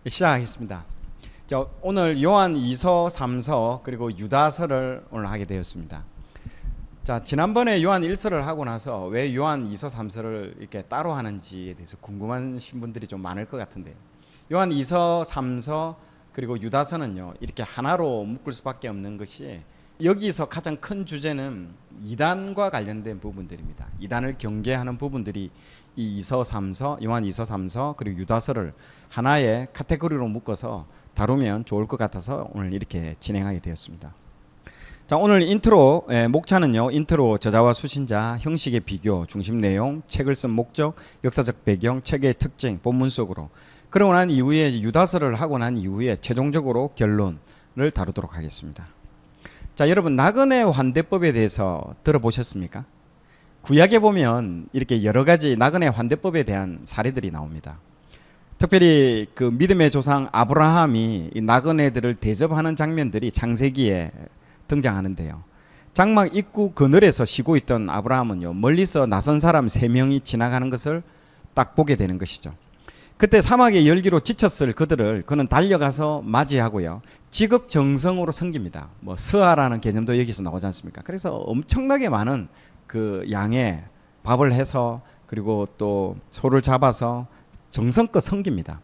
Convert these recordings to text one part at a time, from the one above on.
시작하겠습니다. 오늘 요한 2서, 3서 그리고 유다서를 오늘 하게 되었습니다. 자, 지난번에 요한 1서를 하고 나서 왜 요한 2서, 3서를 이렇게 따로 하는지에 대해서 궁금하신 분들이 좀 많을 것 같은데요. 요한 2서, 3서 그리고 유다서는요, 이렇게 하나로 묶을 수밖에 없는 것이, 여기서 가장 큰 주제는 이단과 관련된 부분들입니다. 이단을 경계하는 부분들이 이 2서, 3서, 요한 2서, 3서 그리고 유다서를 하나의 카테고리로 묶어서 다루면 좋을 것 같아서 오늘 이렇게 진행하게 되었습니다. 자, 오늘 인트로 목차는요, 인트로 저자와 수신자, 형식의 비교, 중심 내용, 책을 쓴 목적, 역사적 배경, 책의 특징, 본문 속으로, 그러고 난 이후에 유다서를 하고 난 이후에 최종적으로 결론을 다루도록 하겠습니다. 자, 여러분, 나그네 환대법에 대해서 들어보셨습니까? 구약에 보면 이렇게 여러 가지 나그네 환대법에 대한 사례들이 나옵니다. 특별히 그 믿음의 조상 아브라함이 이 나그네들을 대접하는 장면들이 창세기에 등장하는데요. 장막 입구 그늘에서 쉬고 있던 아브라함은요, 멀리서 낯선 사람 3명이 지나가는 것을 딱 보게 되는 것이죠. 그때 사막의 열기로 지쳤을 그는 달려가서 맞이하고요, 지극정성으로 섬깁니다. 뭐 스아라는 개념도 여기서 나오지 않습니까? 그래서 엄청나게 많은 그 양에 밥을 해서, 그리고 또 소를 잡아서 정성껏 섬깁니다.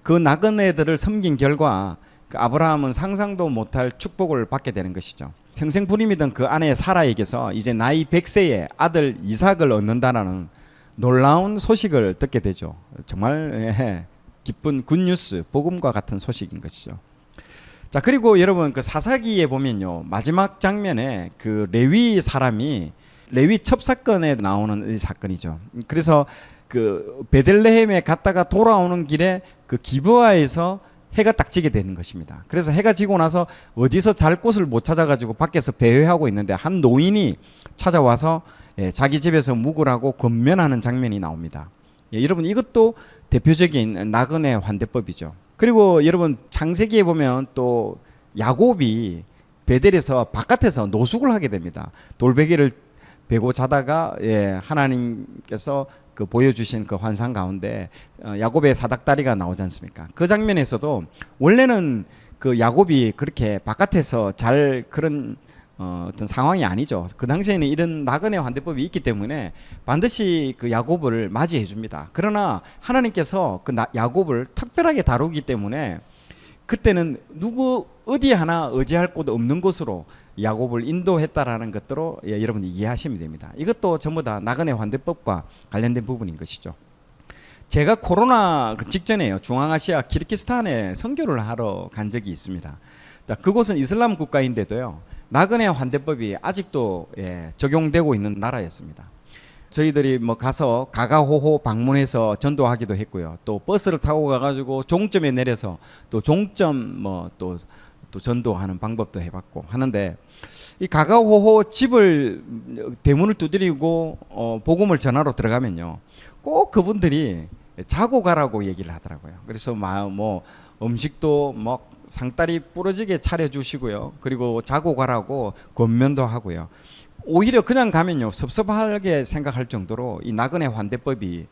그 나그네들을 섬긴 결과 그 아브라함은 상상도 못할 축복을 받게 되는 것이죠. 평생 불임이던 그 아내 사라에게서 이제 나이 100세에 아들 이삭을 얻는다라는 놀라운 소식을 듣게 되죠. 정말 기쁜 굿뉴스, 복음과 같은 소식인 것이죠. 자, 그리고 여러분, 그 사사기에 보면요, 마지막 장면에 그 레위 사람이, 레위 첩사건에 나오는 이 사건이죠. 그래서 그 베들레헴에 갔다가 돌아오는 길에 그 기브아에서 해가 딱 지게 되는 것입니다. 그래서 해가 지고 나서 어디서 잘 곳을 못 찾아가지고 밖에서 배회하고 있는데 한 노인이 찾아와서 자기 집에서 묵으라고 권면하는 장면이 나옵니다. 여러분, 이것도 대표적인 나그네 환대법이죠. 그리고 여러분, 창세기에 보면 또 야곱이 베델에서 바깥에서 노숙을 하게 됩니다. 돌베개를 베고 자다가 하나님께서 그 보여주신 그 환상 가운데 야곱의 사닥다리가 나오지 않습니까? 그 장면에서도 원래는 그 야곱이 그렇게 바깥에서 잘 그런 어떤 상황이 아니죠. 그 당시에는 이런 나그네 환대법이 있기 때문에 반드시 그 야곱을 맞이해 줍니다. 그러나 하나님께서 그 야곱을 특별하게 다루기 때문에 그때는 어디 하나 의지할 곳 없는 곳으로 야곱을 인도했다라는 것들로 여러분이 이해하시면 됩니다. 이것도 전부 다 나그네 환대법과 관련된 부분인 것이죠. 제가 코로나 직전에요, 중앙아시아 키르기스탄에 선교를 하러 간 적이 있습니다. 자, 그곳은 이슬람 국가인데도요, 나그네 환대법이 아직도 적용되고 있는 나라였습니다. 저희들이 뭐 가서 가가호호 방문해서 전도하기도 했고요. 또 버스를 타고 가가지고 종점에 내려서 또 종점 또 전도하는 방법도 해봤고 하는데, 이 가가호호 집을 대문을 두드리고 복음을 전하러 들어가면요, 꼭 그분들이 자고 가라고 얘기를 하더라고요. 그래서 뭐 음식도 뭐 상다리 부러지게 차려주시고요, 그리고 자고 가라고 권면도 하고요. 오히려 그냥 가면요, 섭섭하게 생각할 정도로 이 나그네 환대법이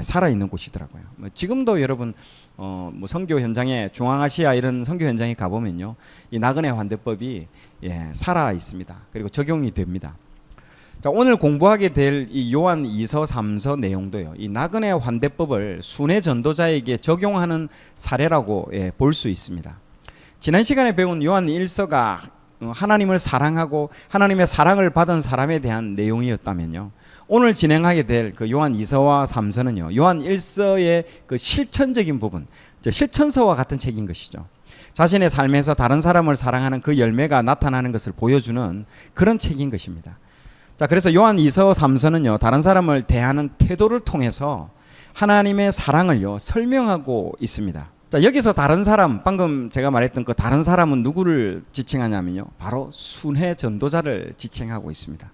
살아있는 곳이더라고요. 지금도 여러분 뭐 선교 현장에, 중앙아시아 이런 선교 현장에 가보면요, 이 나그네 환대법이 살아 있습니다. 그리고 적용이 됩니다. 자, 오늘 공부하게 될 이 요한 2서, 3서 내용도요, 이 나그네 환대법을 순회 전도자에게 적용하는 사례라고 볼 수 있습니다. 지난 시간에 배운 요한 1서가 하나님을 사랑하고 하나님의 사랑을 받은 사람에 대한 내용이었다면요, 오늘 진행하게 될 그 요한 2서와 3서는요, 요한 1서의 그 실천적인 부분, 실천서와 같은 책인 것이죠. 자신의 삶에서 다른 사람을 사랑하는 그 열매가 나타나는 것을 보여주는 그런 책인 것입니다. 자, 그래서 요한 2서, 3서는요, 다른 사람을 대하는 태도를 통해서 하나님의 사랑을요, 설명하고 있습니다. 자, 여기서 다른 사람, 방금 제가 말했던 그 다른 사람은 누구를 지칭하냐면요, 바로 순회 전도자를 지칭하고 있습니다.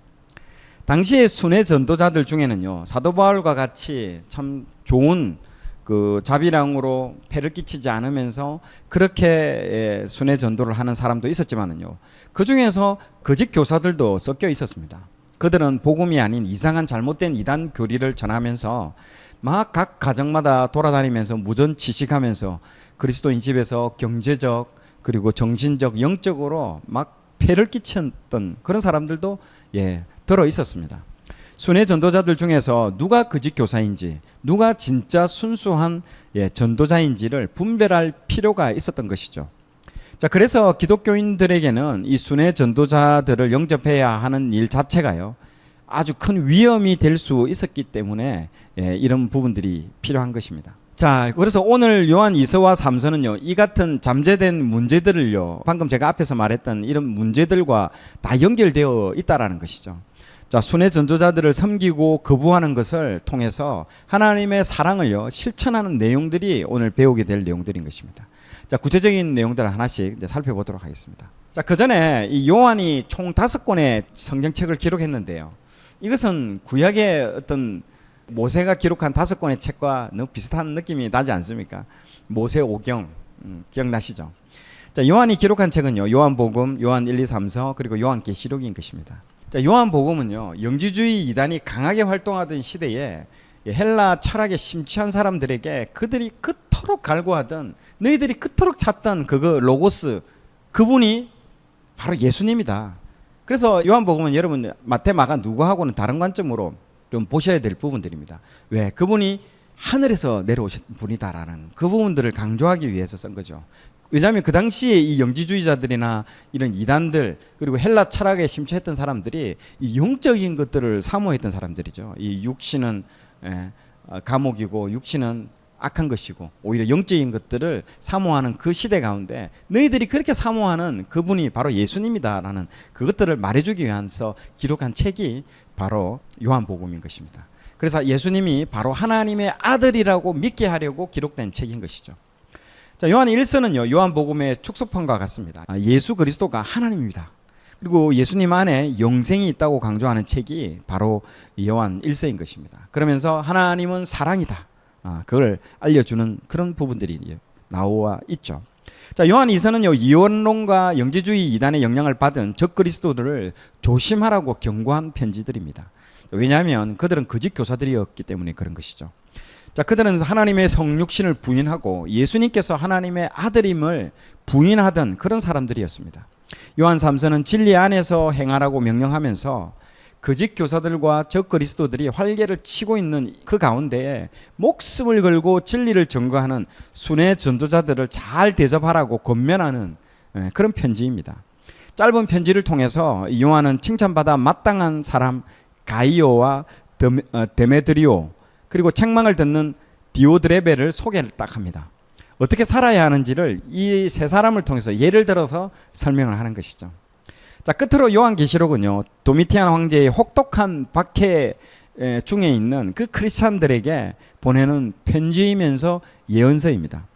당시의 순회 전도자들 중에는요, 사도 바울과 같이 참 좋은 그 자비랑으로 폐를 끼치지 않으면서 그렇게 순회 전도를 하는 사람도 있었지만은요, 그 중에서 거짓 교사들도 섞여 있었습니다. 그들은 복음이 아닌 이상한 잘못된 이단 교리를 전하면서 막 각 가정마다 돌아다니면서 무전취식하면서 그리스도인 집에서 경제적 그리고 정신적 영적으로 막 폐를 끼쳤던 그런 사람들도 들어 있었습니다. 순회 전도자들 중에서 누가 거짓 교사인지 누가 진짜 순수한 전도자인지를 분별할 필요가 있었던 것이죠. 자, 그래서 기독교인들에게는 이 순회 전도자들을 영접해야 하는 일 자체가요, 아주 큰 위험이 될 수 있었기 때문에 이런 부분들이 필요한 것입니다. 자, 그래서 오늘 요한 2서와 3서는요, 이 같은 잠재된 문제들을요, 방금 제가 앞에서 말했던 이런 문제들과 다 연결되어 있다라는 것이죠. 자, 순회 전도자들을 섬기고 거부하는 것을 통해서 하나님의 사랑을요, 실천하는 내용들이 오늘 배우게 될 내용들인 것입니다. 자, 구체적인 내용들을 하나씩 이제 살펴보도록 하겠습니다. 자, 그 전에 이 요한이 총 5권의 성경책을 기록했는데요. 이것은 구약의 어떤 모세가 기록한 5권의 책과 너무 비슷한 느낌이 나지 않습니까? 모세 오경, 기억나시죠? 자, 요한이 기록한 책은요, 요한복음, 요한 1, 2, 3서, 그리고 요한계시록인 것입니다. 자, 요한복음은요, 영지주의 이단이 강하게 활동하던 시대에 헬라 철학에 심취한 사람들에게 그들이 그토록 갈구하던, 너희들이 그토록 찾던 그거 로고스, 그분이 바로 예수님이다. 그래서 요한복음은 여러분 마태, 마가, 누가하고는 다른 관점으로 좀 보셔야 될 부분들입니다. 왜? 그분이 하늘에서 내려오신 분이다라는 그 부분들을 강조하기 위해서 쓴 거죠. 왜냐하면 그 당시에 이 영지주의자들이나 이런 이단들, 그리고 헬라 철학에 심취했던 사람들이 이 영적인 것들을 사모했던 사람들이죠. 이 육신은 감옥이고 육신은 악한 것이고 오히려 영적인 것들을 사모하는 그 시대 가운데 너희들이 그렇게 사모하는 그분이 바로 예수님이다라는 그것들을 말해주기 위해서 기록한 책이 바로 요한복음인 것입니다. 그래서 예수님이 바로 하나님의 아들이라고 믿게 하려고 기록된 책인 것이죠. 자, 요한 1서는요, 요한복음의 축소판과 같습니다. 예수 그리스도가 하나님입니다. 그리고 예수님 안에 영생이 있다고 강조하는 책이 바로 요한 1서인 것입니다. 그러면서 하나님은 사랑이다, 그걸 알려주는 그런 부분들이 나와 있죠. 자, 요한 2서는요, 이원론과 영지주의 이단의 영향을 받은 적그리스도들을 조심하라고 경고한 편지들입니다. 왜냐하면 그들은 거짓 교사들이었기 때문에 그런 것이죠. 자, 그들은 하나님의 성육신을 부인하고 예수님께서 하나님의 아들임을 부인하던 그런 사람들이었습니다. 요한 3서는 진리 안에서 행하라고 명령하면서 거짓 교사들과 적그리스도들이 활개를 치고 있는 그 가운데에 목숨을 걸고 진리를 증거하는 순회 전도자들을 잘 대접하라고 권면하는 그런 편지입니다. 짧은 편지를 통해서 요한은 칭찬받아 마땅한 사람 가이오와 데메드리오, 그리고 책망을 듣는 디오드레베를 소개를 딱 합니다. 어떻게 살아야 하는지를 이 세 사람을 통해서 예를 들어서 설명을 하는 것이죠. 자, 끝으로 요한계시록은요, 도미티안 황제의 혹독한 박해 중에 있는 그 크리스찬들에게 보내는 편지이면서 예언서입니다.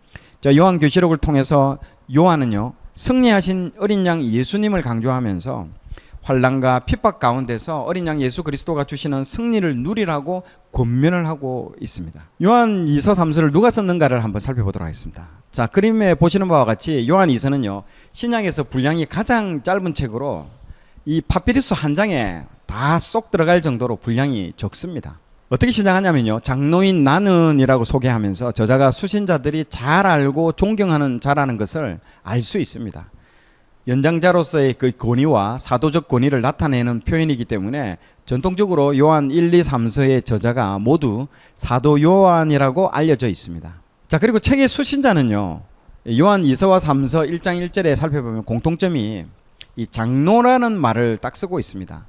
자, 요한계시록을 통해서 요한은요, 승리하신 어린 양 예수님을 강조하면서 환난과 핍박 가운데서 어린 양 예수 그리스도가 주시는 승리를 누리라고 권면을 하고 있습니다. 요한 2서 3서를 누가 썼는가를 한번 살펴보도록 하겠습니다. 자, 그림에 보시는 바와 같이 요한 2서는요, 신약에서 분량이 가장 짧은 책으로 이 파피루스 한 장에 다 쏙 들어갈 정도로 분량이 적습니다. 어떻게 시작하냐면요, 장로인 나는이라고 소개하면서 저자가 수신자들이 잘 알고 존경하는 자라는 것을 알 수 있습니다. 연장자로서의 그 권위와 사도적 권위를 나타내는 표현이기 때문에 전통적으로 요한 1, 2, 3서의 저자가 모두 사도 요한이라고 알려져 있습니다. 자, 그리고 책의 수신자는요, 요한 2서와 3서 1장 1절에 살펴보면 공통점이 이 장로라는 말을 딱 쓰고 있습니다.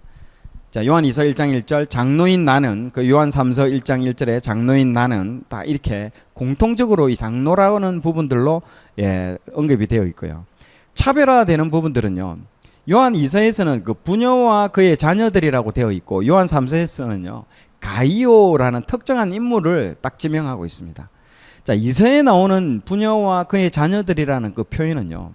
자, 요한 2서 1장 1절 장로인 나는, 그 요한 3서 1장 1절에 장로인 나는, 다 이렇게 공통적으로 이 장로라는 부분들로 언급이 되어 있고요. 차별화되는 부분들은요, 요한 2서에서는 그 부녀와 그의 자녀들이라고 되어 있고 요한 3서에서는요, 가이오라는 특정한 인물을 딱 지명하고 있습니다. 자, 2서에 나오는 부녀와 그의 자녀들이라는 그 표현은요,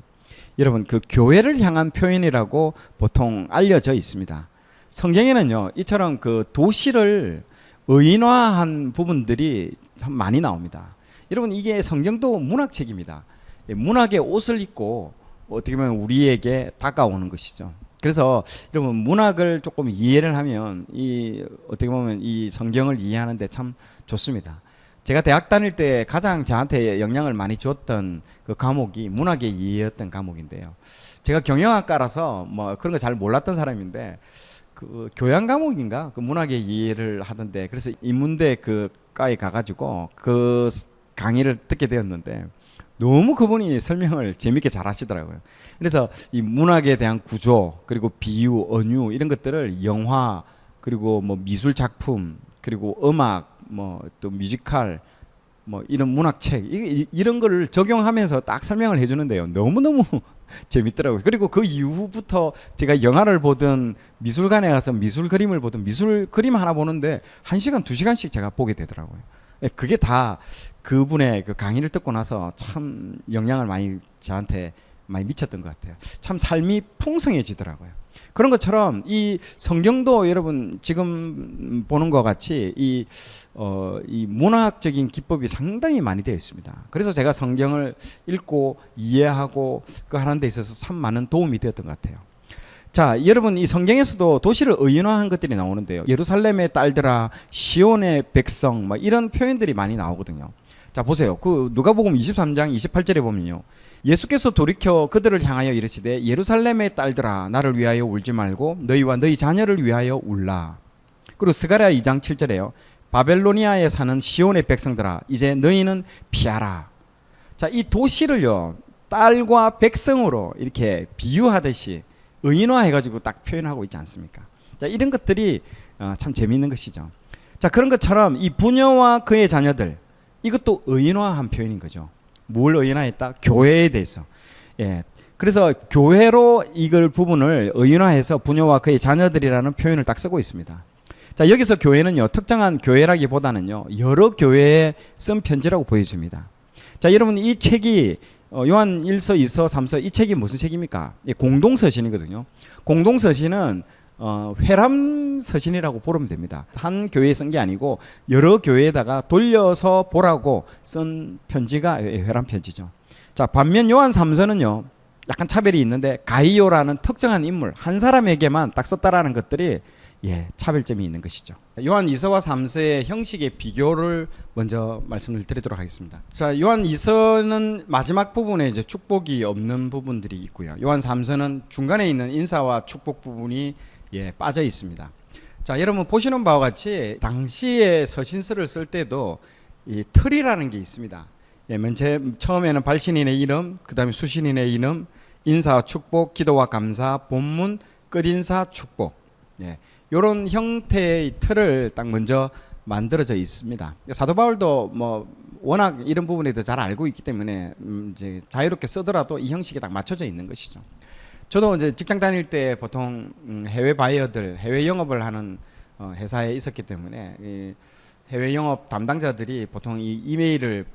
여러분 그 교회를 향한 표현이라고 보통 알려져 있습니다. 성경에는요, 이처럼 그 도시를 의인화한 부분들이 참 많이 나옵니다. 여러분, 이게 성경도 문학책입니다. 문학의 옷을 입고 어떻게 보면 우리에게 다가오는 것이죠. 그래서 여러분, 문학을 조금 이해를 하면 이 어떻게 보면 이 성경을 이해하는데 참 좋습니다. 제가 대학 다닐 때 가장 저한테 영향을 많이 줬던 그 과목이 문학의 이해였던 과목인데요. 제가 경영학과라서 뭐 그런 거 잘 몰랐던 사람인데 그 교양 과목인가 그 문학의 이해를 하던데, 그래서 인문대 그 과에 가가지고 그 강의를 듣게 되었는데 너무 그분이 설명을 재밌게 잘 하시더라고요. 그래서 이 문학에 대한 구조, 그리고 비유, 언유 이런 것들을 영화, 그리고 뭐 미술 작품, 그리고 음악, 뭐 또 뮤지컬, 뭐 이런 문학책 이런 거를 적용하면서 딱 설명을 해주는데요. 너무너무 재밌더라고요. 그리고 그 이후부터 제가 영화를 보든 미술관에 가서 미술 그림을 보든 미술 그림 하나 보는데 1시간, 2시간씩 제가 보게 되더라고요. 그게 다 그분의 그 강의를 듣고 나서 참 영향을 많이 저한테 많이 미쳤던 것 같아요. 참 삶이 풍성해지더라고요. 그런 것처럼 이 성경도 여러분 지금 보는 것 같이 이 문학적인 기법이 상당히 많이 되어 있습니다. 그래서 제가 성경을 읽고 이해하고 그 하는 데 있어서 참 많은 도움이 되었던 것 같아요. 자, 여러분 이 성경에서도 도시를 의인화한 것들이 나오는데요. 예루살렘의 딸들아, 시온의 백성, 막 이런 표현들이 많이 나오거든요. 자, 보세요. 그 누가복음 23장 28절에 보면요. 예수께서 돌이켜 그들을 향하여 이르시되 예루살렘의 딸들아, 나를 위하여 울지 말고 너희와 너희 자녀를 위하여 울라. 그리고 스가랴 2장 7절에요. 바벨로니아에 사는 시온의 백성들아, 이제 너희는 피하라. 자, 이 도시를요 딸과 백성으로 이렇게 비유하듯이 의인화해가지고 딱 표현하고 있지 않습니까? 자, 이런 것들이 참 재미있는 것이죠. 자, 그런 것처럼 이 부녀와 그의 자녀들, 이것도 의인화한 표현인 거죠. 뭘 의인화했다? 교회에 대해서. 예. 그래서 교회로 이걸 부분을 의인화해서 부녀와 그의 자녀들이라는 표현을 딱 쓰고 있습니다. 자, 여기서 교회는요, 특정한 교회라기보다는요, 여러 교회에 쓴 편지라고 보여집니다. 자, 여러분 이 책이 요한 1서, 2서, 3서 이 책이 무슨 책입니까? 예, 공동서신이거든요. 공동서신은 회람서신이라고 보면 됩니다. 한 교회에 쓴 게 아니고 여러 교회에다가 돌려서 보라고 쓴 편지가 회람 편지죠. 자, 반면 요한 3서는요 약간 차별이 있는데 가이오라는 특정한 인물 한 사람에게만 딱 썼다라는 것들이 차별점이 있는 것이죠. 요한 2서와 3서의 형식의 비교를 먼저 말씀을 드리도록 하겠습니다. 자, 요한 2서는 마지막 부분에 이제 축복이 없는 부분들이 있고요. 요한 3서는 중간에 있는 인사와 축복 부분이 빠져 있습니다. 자, 여러분 보시는 바와 같이 당시에 서신서를 쓸 때도 이 틀이라는 게 있습니다. 맨 처음에는 발신인의 이름, 그 다음에 수신인의 이름, 인사, 축복, 기도와 감사, 본문, 끝인사, 축복. 이런 형태의 틀을 딱 먼저 만들어져 있습니다. 사도 바울도 뭐 워낙 이런 부분에 대해 잘 알고 있기 때문에 이제 자유롭게 쓰더라도 이 형식에 딱 맞춰져 있는 것이죠. 저도 이제 직장 다닐 때 보통 해외 바이어들, 해외 영업을 하는 회사에 있었기 때문에 이 해외 영업 담당자들이 보통 이 이메일을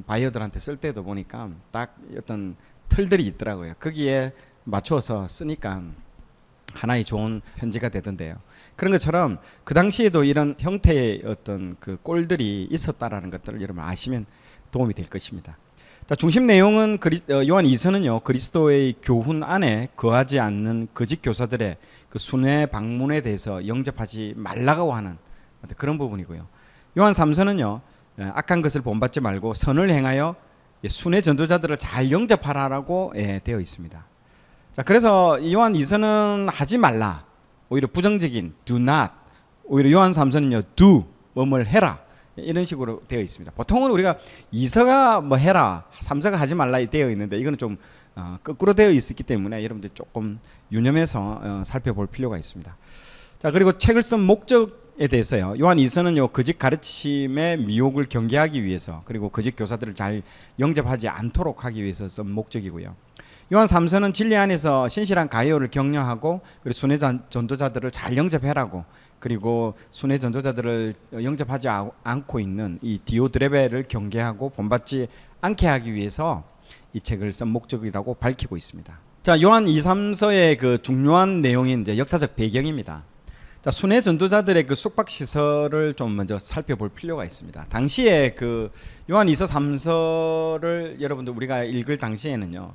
바이어들한테 쓸 때도 보니까 딱 어떤 틀들이 있더라고요. 거기에 맞춰서 쓰니까 하나의 좋은 편지가 되던데요. 그런 것처럼 그 당시에도 이런 형태의 어떤 그 꼴들이 있었다라는 것들을 여러분 아시면 도움이 될 것입니다. 자, 중심 내용은 요한 2서는요 그리스도의 교훈 안에 거하지 않는 거짓 교사들의 그 순회 방문에 대해서 영접하지 말라고 하는 그런 부분이고요. 요한 3서는요 악한 것을 본받지 말고 선을 행하여 순회 전도자들을 잘 영접하라라고 되어 있습니다. 자, 그래서 요한 2서는 하지 말라, 오히려 부정적인 do not, 오히려 요한 3서는요 do, 뭐뭘 해라, 이런 식으로 되어 있습니다. 보통은 우리가 2서가 뭐 해라, 3서가 하지 말라 되어 있는데 이거는 좀 거꾸로 되어 있었기 때문에 여러분들 조금 유념해서 살펴볼 필요가 있습니다. 자, 그리고 책을 쓴 목적에 대해서요. 요한 2서는요 거짓 가르침의 미혹을 경계하기 위해서, 그리고 거짓 교사들을 잘 영접하지 않도록 하기 위해서 쓴 목적이고요. 요한 3서는 진리 안에서 신실한 가이오를 격려하고, 그리고 순회 전도자들을 잘 영접해라고, 그리고 순회 전도자들을 영접하지 않고 있는 이 디오드레베를 경계하고 본받지 않게 하기 위해서 이 책을 쓴 목적이라고 밝히고 있습니다. 자, 요한 2, 3서의 그 중요한 내용인 이제 역사적 배경입니다. 자, 순회 전도자들의 그 숙박 시설을 좀 먼저 살펴볼 필요가 있습니다. 당시에 그 요한 2서 3서를 여러분들 우리가 읽을 당시에는요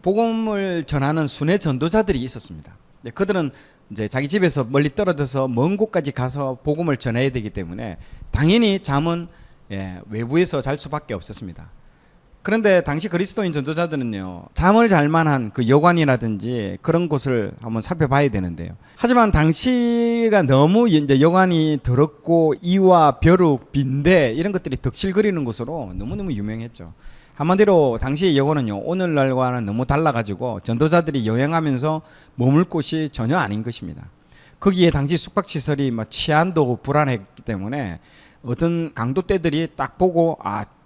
복음을 전하는 순회 전도자들이 있었습니다. 그들은 이제 자기 집에서 멀리 떨어져서 먼 곳까지 가서 복음을 전해야 되기 때문에 당연히 잠은 외부에서 잘 수밖에 없었습니다. 그런데 당시 그리스도인 전도자들은요, 잠을 잘 만한 그 여관이라든지 그런 곳을 한번 살펴봐야 되는데요. 하지만 당시가 너무 이제 여관이 더럽고 이와 벼룩, 빈대 이런 것들이 덕실거리는 곳으로 너무너무 유명했죠. 한마디로 당시의 여관은요, 오늘날과는 너무 달라가지고 전도자들이 여행하면서 머물 곳이 전혀 아닌 것입니다. 거기에 당시 숙박시설이 치안도 불안했기 때문에 어떤 강도떼들이 딱 보고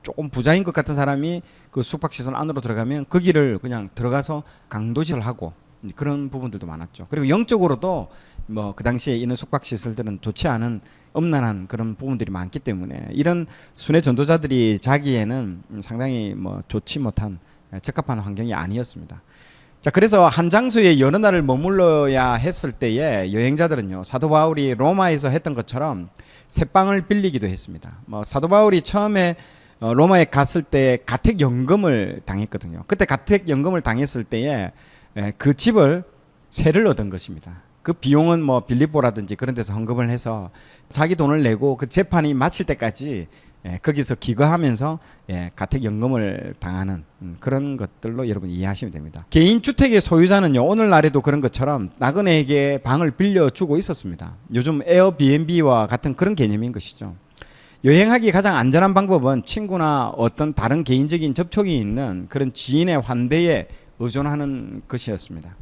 조금 부자인 것 같은 사람이 그 숙박시설 안으로 들어가면 거기를 그냥 들어가서 강도질을 하고 그런 부분들도 많았죠. 그리고 영적으로도 그 당시에 있는 숙박시설들은 좋지 않은 엄난한 그런 부분들이 많기 때문에 이런 순회 전도자들이 자기에는 상당히 좋지 못한 적합한 환경이 아니었습니다. 자, 그래서 한 장소에 여러 날을 머물러야 했을 때에 여행자들은요, 사도 바울이 로마에서 했던 것처럼 새방을 빌리기도 했습니다. 사도 바울이 처음에 로마에 갔을 때 가택연금을 당했거든요. 그때 가택연금을 당했을 때에 그 집을 세를 얻은 것입니다. 그 비용은 빌립보라든지 그런 데서 헌금을 해서 자기 돈을 내고 그 재판이 마칠 때까지 거기서 기거하면서 가택연금을 당하는 그런 것들로 여러분 이해하시면 됩니다. 개인 주택의 소유자는요, 오늘날에도 그런 것처럼 나그네에게 방을 빌려주고 있었습니다. 요즘 에어비앤비와 같은 그런 개념인 것이죠. 여행하기 가장 안전한 방법은 친구나 어떤 다른 개인적인 접촉이 있는 그런 지인의 환대에 의존하는 것이었습니다.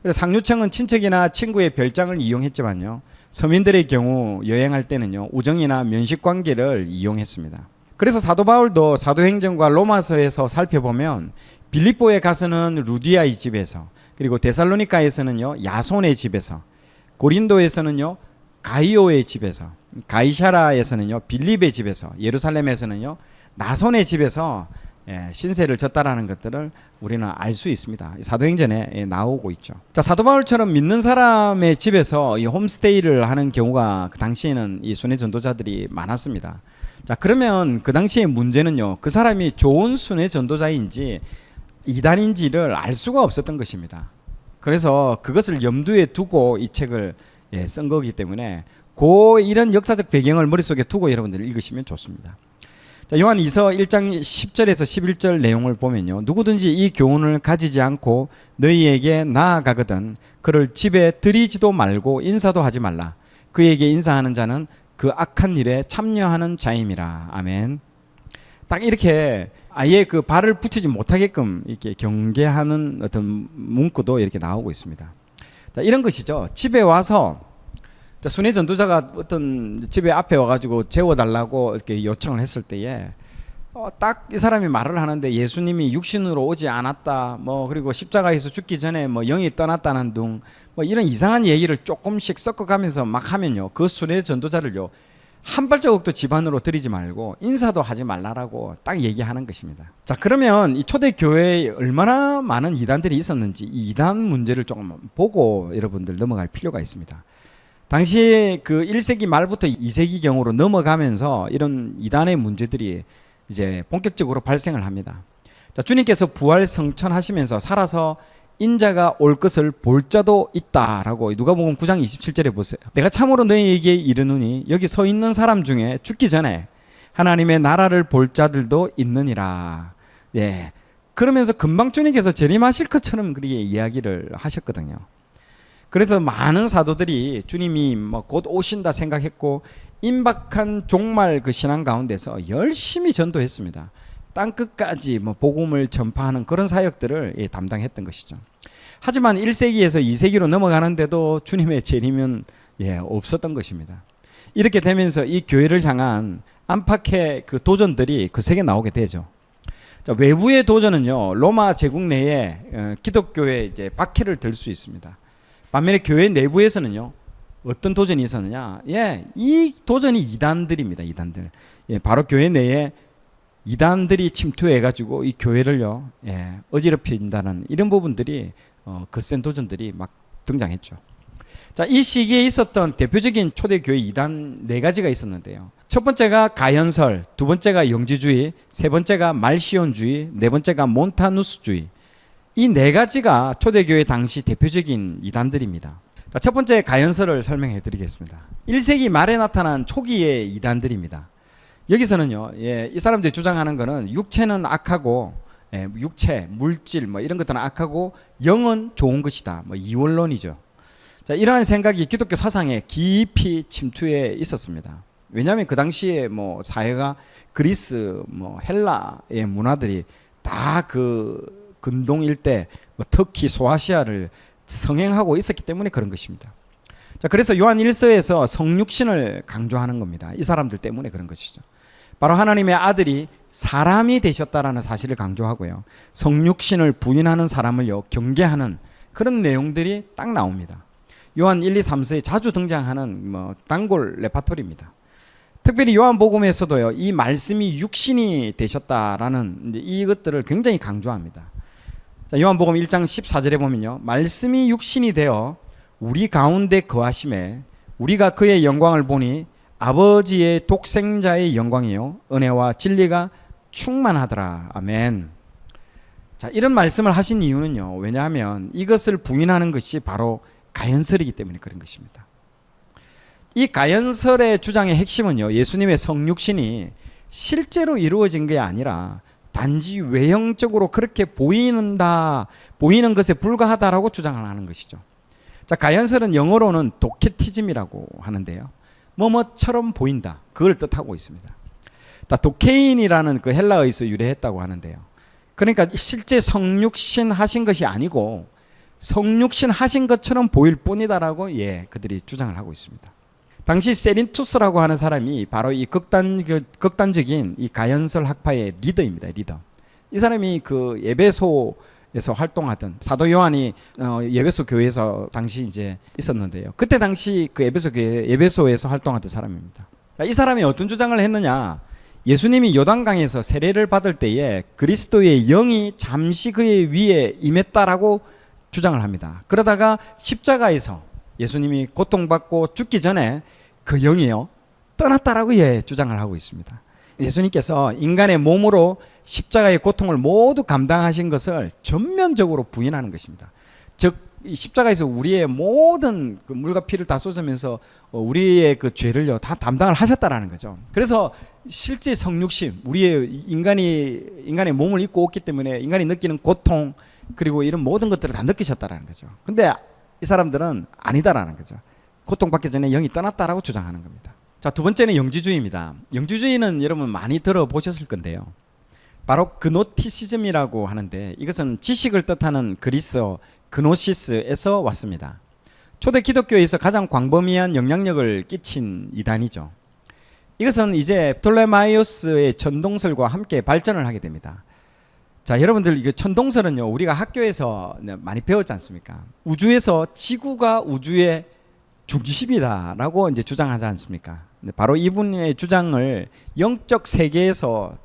그래서 상류층은 친척이나 친구의 별장을 이용했지만요, 서민들의 경우 여행할 때는요, 우정이나 면식 관계를 이용했습니다. 그래서 사도 바울도 사도행전과 로마서에서 살펴보면 빌립보에 가서는 루디아의 집에서, 그리고 데살로니가에서는요, 야손의 집에서, 고린도에서는요, 가이오의 집에서, 가이샤라에서는요, 빌립의 집에서, 예루살렘에서는요, 나손의 집에서 신세를 졌다라는 것들을 우리는 알 수 있습니다. 사도행전에 나오고 있죠. 자, 사도 바울처럼 믿는 사람의 집에서 이 홈스테이를 하는 경우가 그 당시에는 이 순회 전도자들이 많았습니다. 자, 그러면 그 당시의 문제는요, 그 사람이 좋은 순회 전도자인지 이단인지를 알 수가 없었던 것입니다. 그래서 그것을 염두에 두고 이 책을 쓴 거기 때문에 이런 역사적 배경을 머릿속에 두고 여러분들 읽으시면 좋습니다. 자, 요한 2서 1장 10절에서 11절 내용을 보면요, 누구든지 이 교훈을 가지지 않고 너희에게 나아가거든 그를 집에 들이지도 말고 인사도 하지 말라. 그에게 인사하는 자는 그 악한 일에 참여하는 자임이라. 아멘. 딱 이렇게 아예 그 발을 붙이지 못하게끔 이렇게 경계하는 어떤 문구도 이렇게 나오고 있습니다. 자, 이런 것이죠. 집에 와서 순회 전도자가 어떤 집에 앞에 와가지고 재워달라고 이렇게 요청을 했을 때에 딱 이 사람이 말을 하는데 예수님이 육신으로 오지 않았다, 그리고 십자가에서 죽기 전에 영이 떠났다는 등 이런 이상한 얘기를 조금씩 섞어가면서 막 하면요, 그 순회 전도자를요, 한 발자국도 집 안으로 들이지 말고 인사도 하지 말라라고 딱 얘기하는 것입니다. 자, 그러면 이 초대 교회에 얼마나 많은 이단들이 있었는지 이 이단 문제를 조금 보고 여러분들 넘어갈 필요가 있습니다. 당시 그 1세기 말부터 2세기경으로 넘어가면서 이런 이단의 문제들이 이제 본격적으로 발생을 합니다. 자, 주님께서 부활 성천하시면서 살아서 인자가 올 것을 볼 자도 있다라고 누가복음 9장 27절에 보세요. 내가 참으로 너희에게 이르노니 여기 서 있는 사람 중에 죽기 전에 하나님의 나라를 볼 자들도 있느니라. 그러면서 금방 주님께서 재림하실 것처럼 그렇게 이야기를 하셨거든요. 그래서 많은 사도들이 주님이 곧 오신다 생각했고 임박한 종말 그 신앙 가운데서 열심히 전도했습니다. 땅끝까지 복음을 전파하는 그런 사역들을 담당했던 것이죠. 하지만 1세기에서 2세기로 넘어가는데도 주님의 재림은 없었던 것입니다. 이렇게 되면서 이 교회를 향한 안팎의 그 도전들이 거세게 나오게 되죠. 자, 외부의 도전은요, 로마 제국 내에 기독교에 이제 박해를 들 수 있습니다. 반면에 교회 내부에서는요, 어떤 도전이 있었느냐? 이 도전이 이단들입니다. 이단들. 바로 교회 내에 이단들이 침투해가지고 이 교회를요, 어지럽힌다는 이런 부분들이 거센 도전들이 막 등장했죠. 자, 이 시기에 있었던 대표적인 초대교회 이단 4가지가 있었는데요. 첫 번째가 가현설, 두 번째가 영지주의, 세 번째가 말시온주의, 네 번째가 몬타누스주의. 이 4가지가 초대교회 당시 대표적인 이단들입니다. 자, 첫 번째 가현설을 설명해 드리겠습니다. 1세기 말에 나타난 초기의 이단들입니다. 여기서는요, 이 사람들이 주장하는 거는 육체는 악하고, 육체, 물질 뭐 이런 것들은 악하고 영은 좋은 것이다. 뭐 이원론이죠. 자, 이러한 생각이 기독교 사상에 깊이 침투해 있었습니다. 왜냐하면 그 당시에 뭐 사회가 그리스, 뭐 헬라의 문화들이 다 그 근동 일대, 뭐 터키, 소아시아를 성행하고 있었기 때문에 그런 것입니다. 자, 그래서 요한 1서에서 성육신을 강조하는 겁니다. 이 사람들 때문에 그런 것이죠. 바로 하나님의 아들이 사람이 되셨다라는 사실을 강조하고요. 성육신을 부인하는 사람을요, 경계하는 그런 내용들이 딱 나옵니다. 요한 1, 2, 3서에 자주 등장하는 뭐 단골 레파토리입니다. 특별히 요한복음에서도요, 이 말씀이 육신이 되셨다라는 이것들을 굉장히 강조합니다. 자, 요한복음 1장 14절에 보면요, 말씀이 육신이 되어 우리 가운데 거하심에 우리가 그의 영광을 보니 아버지의 독생자의 영광이요 은혜와 진리가 충만하더라. 아멘. 자, 이런 말씀을 하신 이유는요, 왜냐하면 이것을 부인하는 것이 바로 가연설이기 때문에 그런 것입니다. 이 가연설의 주장의 핵심은요, 예수님의 성육신이 실제로 이루어진 게 아니라 단지 외형적으로 그렇게 보이는 것에 불과하다라고 주장을 하는 것이죠. 자, 가연설은 영어로는 도케티즘이라고 하는데요, 뭐뭐처럼 보인다, 그걸 뜻하고 있습니다. 도케인이라는 그 헬라어에서 유래했다고 하는데요, 그러니까 실제 성육신 하신 것이 아니고 성육신 하신 것처럼 보일 뿐이다라고 그들이 주장을 하고 있습니다. 당시 세린투스라고 하는 사람이 바로 이 극단적인 이 가연설 학파의 리더입니다. 리더. 이 사람이 그 에베소에서 활동하던 사도 요한이 에베소 교회에서 당시 이제 있었는데요. 그때 당시 그 에베소에서 활동하던 사람입니다. 이 사람이 어떤 주장을 했느냐? 예수님이 요단강에서 세례를 받을 때에 그리스도의 영이 잠시 그의 위에 임했다라고 주장을 합니다. 그러다가 십자가에서 예수님이 고통받고 죽기 전에 그 영이요 떠났다라고 주장을 하고 있습니다. 예수님께서 인간의 몸으로 십자가의 고통을 모두 감당하신 것을 전면적으로 부인하는 것입니다. 즉, 이 십자가에서 우리의 모든 그 물과 피를 다 쏟으면서 우리의 그 죄를요 다 담당을 하셨다라는 거죠. 그래서 실제 성육신, 우리의 인간의 몸을 입고 왔기 때문에 인간이 느끼는 고통, 그리고 이런 모든 것들을 다 느끼셨다라는 거죠. 근데 이 사람들은 아니다라는 거죠. 고통받기 전에 영이 떠났다라고 주장하는 겁니다. 자, 두 번째는 영지주의입니다. 영지주의는 여러분 많이 들어보셨을 건데요, 바로 그노티시즘이라고 하는데 이것은 지식을 뜻하는 그리스어 그노시스에서 왔습니다. 초대 기독교에서 가장 광범위한 영향력을 끼친 이단이죠. 이것은 이제 프톨레마이오스의 천동설과 함께 발전을 하게 됩니다. 자, 여러분들 이거 천동설은요 우리가 학교에서 많이 배웠지 않습니까? 우주에서 지구가 우주의 중심이다라고 이제 주장하지 않습니까? 바로 이분의 주장을 영적 세계에서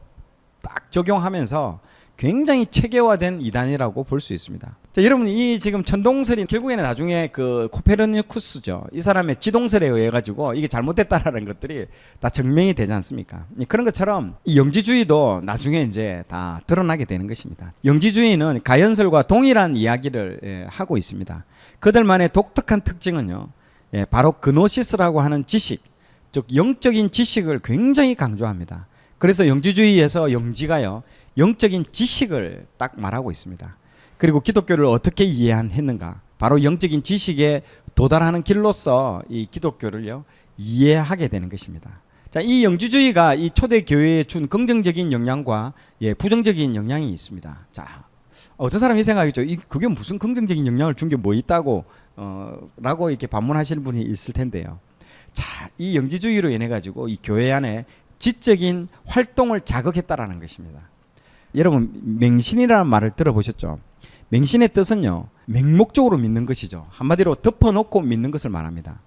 딱 적용하면서 굉장히 체계화된 이단이라고 볼 수 있습니다. 자, 여러분 이 지금 천동설이 결국에는 나중에 그 코페르니쿠스죠. 이 사람의 지동설에 의해 가지고 이게 잘못됐다라는 것들이 다 증명이 되지 않습니까? 그런 것처럼 이 영지주의도 나중에 이제 다 드러나게 되는 것입니다. 영지주의는 가연설과 동일한 이야기를 하고 있습니다. 그들만의 독특한 특징은요, 바로 그노시스라고 하는 지식, 즉 영적인 지식을 굉장히 강조합니다. 그래서 영지주의에서 영지가요 영적인 지식을 딱 말하고 있습니다. 그리고 기독교를 어떻게 이해했는가? 바로 영적인 지식에 도달하는 길로서 이 기독교를요 이해하게 되는 것입니다. 자, 이 영지주의가 이 초대 교회에 준 긍정적인 영향과 부정적인 영향이 있습니다. 자, 어떤 사람이 생각하겠죠. 그게 무슨 긍정적인 영향을 준 게 뭐 있다고 라고 이렇게 반문하시는 분이 있을 텐데요. 자, 이 영지주의로 인해 가지고 이 교회 안에 지적인 활동을 자극했다라는 것입니다. 여러분 맹신이라는 말을 들어보셨죠? 맹신의 뜻은요 맹목적으로 믿는 것이죠. 한마디로 덮어놓고 믿는 것을 말합니다.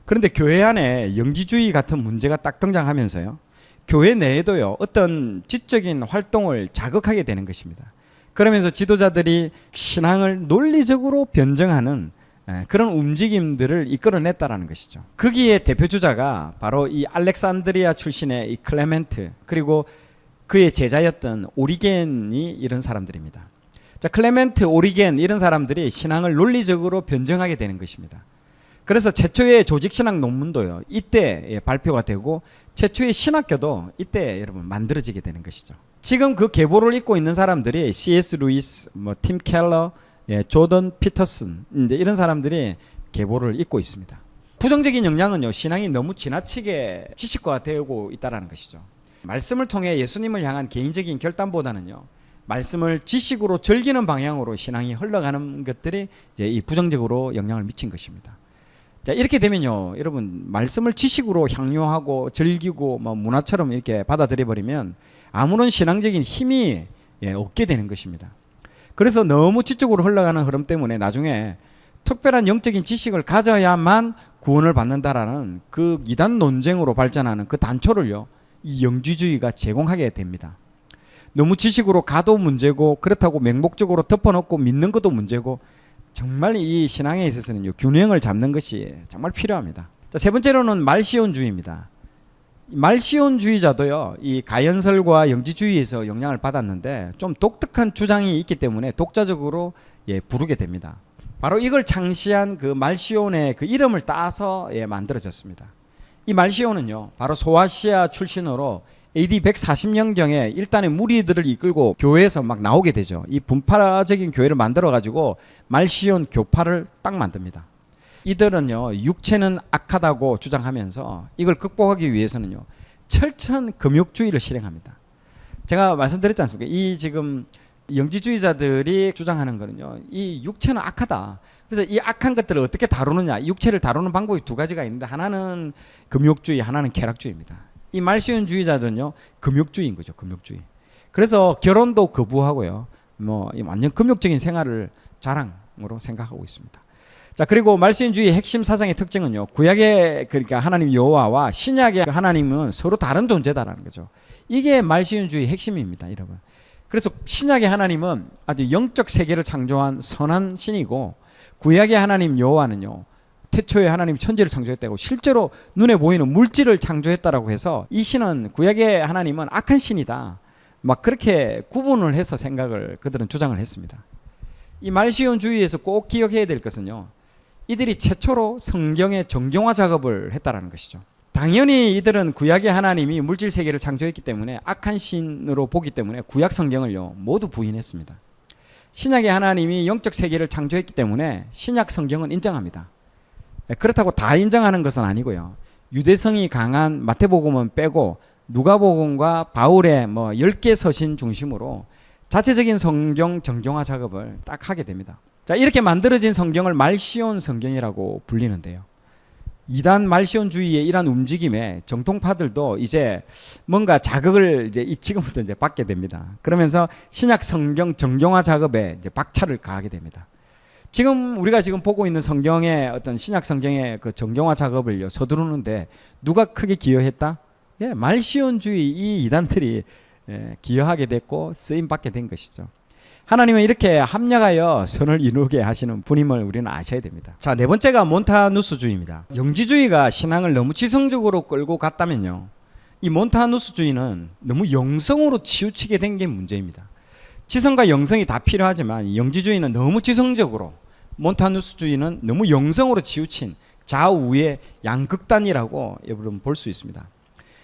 그런데 교회 안에 영지주의 같은 문제가 딱 등장하면서요 교회 내에도요 어떤 지적인 활동을 자극하게 되는 것입니다. 그러면서 지도자들이 신앙을 논리적으로 변증하는 그런 움직임들을 이끌어냈다라는 것이죠. 거기에 대표주자가 바로 이 알렉산드리아 출신의 이 클레멘트, 그리고 그의 제자였던 오리겐이 이런 사람들입니다. 자, 클레멘트, 오리겐 이런 사람들이 신앙을 논리적으로 변증하게 되는 것입니다. 그래서 최초의 조직신학 논문도요 이때 발표가 되고 최초의 신학교도 이때 여러분 만들어지게 되는 것이죠. 지금 그 계보를 잇고 있는 사람들이 C.S. 루이스, 팀 켈러, 조던 피터슨 이제 이런 사람들이 계보를 잇고 있습니다. 부정적인 영향은요, 신앙이 너무 지나치게 지식화가 되고 있다는 것이죠. 말씀을 통해 예수님을 향한 개인적인 결단보다는요, 말씀을 지식으로 즐기는 방향으로 신앙이 흘러가는 것들이 이제 이 부정적으로 영향을 미친 것입니다. 자, 이렇게 되면요, 여러분, 말씀을 지식으로 향유하고 즐기고 문화처럼 이렇게 받아들여 버리면 아무런 신앙적인 힘이 없게 되는 것입니다. 그래서 너무 지적으로 흘러가는 흐름 때문에 나중에 특별한 영적인 지식을 가져야만 구원을 받는다라는 그 이단 논쟁으로 발전하는 그 단초를요, 이 영지주의가 제공하게 됩니다. 너무 지식으로 가도 문제고 그렇다고 맹목적으로 덮어놓고 믿는 것도 문제고 정말 이 신앙에 있어서는 균형을 잡는 것이 정말 필요합니다. 자, 세 번째로는 말시온주의입니다. 말시온주의자도요, 이 가연설과 영지주의에서 영향을 받았는데 좀 독특한 주장이 있기 때문에 독자적으로 부르게 됩니다. 바로 이걸 창시한 그 말시온의 그 이름을 따서 만들어졌습니다. 이 말시온은요, 바로 소아시아 출신으로 AD 140년경에 일단의 무리들을 이끌고 교회에서 막 나오게 되죠. 이 분파적인 교회를 만들어 가지고 말시온 교파를 딱 만듭니다. 이들은요, 육체는 악하다고 주장하면서 이걸 극복하기 위해서는요, 철저한 금욕주의를 실행합니다. 제가 말씀드렸지 않습니까? 이 지금 영지주의자들이 주장하는 거는요, 이 육체는 악하다. 그래서 이 악한 것들을 어떻게 다루느냐, 육체를 다루는 방법이 두 가지가 있는데 하나는 금욕주의, 하나는 쾌락주의입니다. 이 말시온주의자들은요, 금욕주의인 거죠. 금욕주의. 그래서 결혼도 거부하고요, 완전 금욕적인 생활을 자랑으로 생각하고 있습니다. 자, 그리고 말시온주의의 핵심 사상의 특징은요, 구약의 그러니까 하나님 여호와와 신약의 하나님은 서로 다른 존재다라는 거죠. 이게 말시온주의의 핵심입니다, 여러분. 그래서 신약의 하나님은 아주 영적 세계를 창조한 선한 신이고, 구약의 하나님 여호와는요, 태초에 하나님이 천지를 창조했다고 실제로 눈에 보이는 물질을 창조했다라고 해서 이 신은, 구약의 하나님은 악한 신이다, 막 그렇게 구분을 해서 생각을 그들은 주장을 했습니다. 이 말시온주의에서 꼭 기억해야 될 것은요, 이들이 최초로 성경의 정경화 작업을 했다라는 것이죠. 당연히 이들은 구약의 하나님이 물질 세계를 창조했기 때문에 악한 신으로 보기 때문에 구약 성경을요, 모두 부인했습니다. 신약의 하나님이 영적 세계를 창조했기 때문에 신약 성경은 인정합니다. 그렇다고 다 인정하는 것은 아니고요, 유대성이 강한 마태복음은 빼고 누가복음과 바울의 10개 서신 중심으로 자체적인 성경 정경화 작업을 딱 하게 됩니다. 자, 이렇게 만들어진 성경을 말시온 성경이라고 불리는데요, 이단 말시온주의의 이러한 움직임에 정통파들도 이제 뭔가 자극을 이제 지금부터 이제 받게 됩니다. 그러면서 신약 성경 정경화 작업에 이제 박차를 가하게 됩니다. 지금 우리가 지금 보고 있는 성경의 어떤 신약 성경의 그 정경화 작업을요, 서두르는데 누가 크게 기여했다? 말시온주의 이 이단들이 기여하게 됐고 쓰임 받게 된 것이죠. 하나님은 이렇게 합력하여 선을 이루게 하시는 분임을 우리는 아셔야 됩니다. 자, 네 번째가 몬타누스주의입니다. 영지주의가 신앙을 너무 지성적으로 끌고 갔다면요, 이 몬타누스주의는 너무 영성으로 치우치게 된 게 문제입니다. 지성과 영성이 다 필요하지만 영지주의는 너무 지성적으로, 몬타누스주의는 너무 영성으로 치우친 좌우의 양극단이라고 여러분 볼 수 있습니다.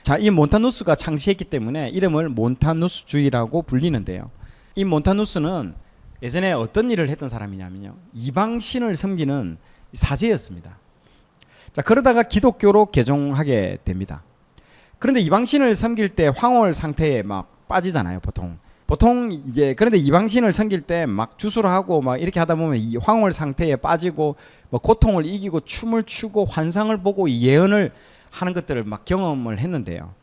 자, 이 몬타누스가 창시했기 때문에 이름을 몬타누스주의라고 불리는데요, 이 몬타누스는 예전에 어떤 일을 했던 사람이냐면요, 이방신을 섬기는 사제였습니다. 자, 그러다가 기독교로 개종하게 됩니다. 그런데 이방신을 섬길 때 황홀 상태에 막 빠지잖아요, 보통 이제. 그런데 이방신을 섬길 때 막 주술을 하고 막 이렇게 하다 보면 이 황홀 상태에 빠지고 고통을 이기고 춤을 추고 환상을 보고 예언을 하는 것들을 막 경험을 했는데요,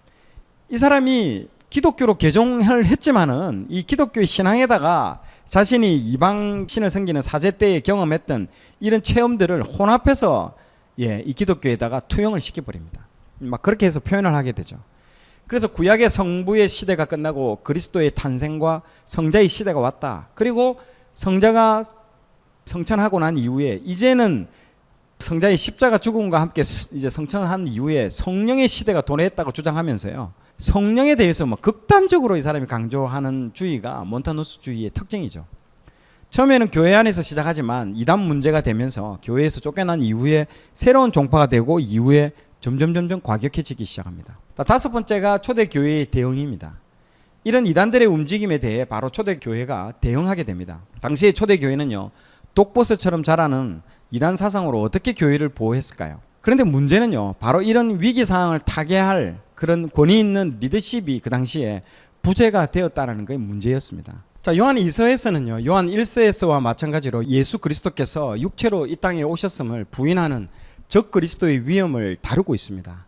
이 사람이 기독교로 개종을 했지만은 이 기독교의 신앙에다가 자신이 이방신을 섬기는 사제 때에 경험했던 이런 체험들을 혼합해서 이 기독교에다가 투영을 시켜버립니다. 막 그렇게 해서 표현을 하게 되죠. 그래서 구약의 성부의 시대가 끝나고 그리스도의 탄생과 성자의 시대가 왔다. 그리고 성자가 성천하고 난 이후에 이제는 성자의 십자가 죽음과 함께 이제 성천한 이후에 성령의 시대가 도래했다고 주장하면서요, 성령에 대해서 극단적으로 이 사람이 강조하는 주의가 몬타누스주의의 특징이죠. 처음에는 교회 안에서 시작하지만 이단 문제가 되면서 교회에서 쫓겨난 이후에 새로운 종파가 되고 이후에 점점 과격해지기 시작합니다. 다섯 번째가 초대교회의 대응입니다. 이런 이단들의 움직임에 대해 바로 초대교회가 대응하게 됩니다. 당시의 초대교회는요, 독버섯처럼 자라는 이단 사상으로 어떻게 교회를 보호했을까요? 그런데 문제는요, 바로 이런 위기 상황을 타개할 그런 권위 있는 리더십이 그 당시에 부재가 되었다는 게 문제였습니다. 자, 요한 2서에서는요, 요한 1서에서와 마찬가지로 예수 그리스도께서 육체로 이 땅에 오셨음을 부인하는 적 그리스도의 위험을 다루고 있습니다.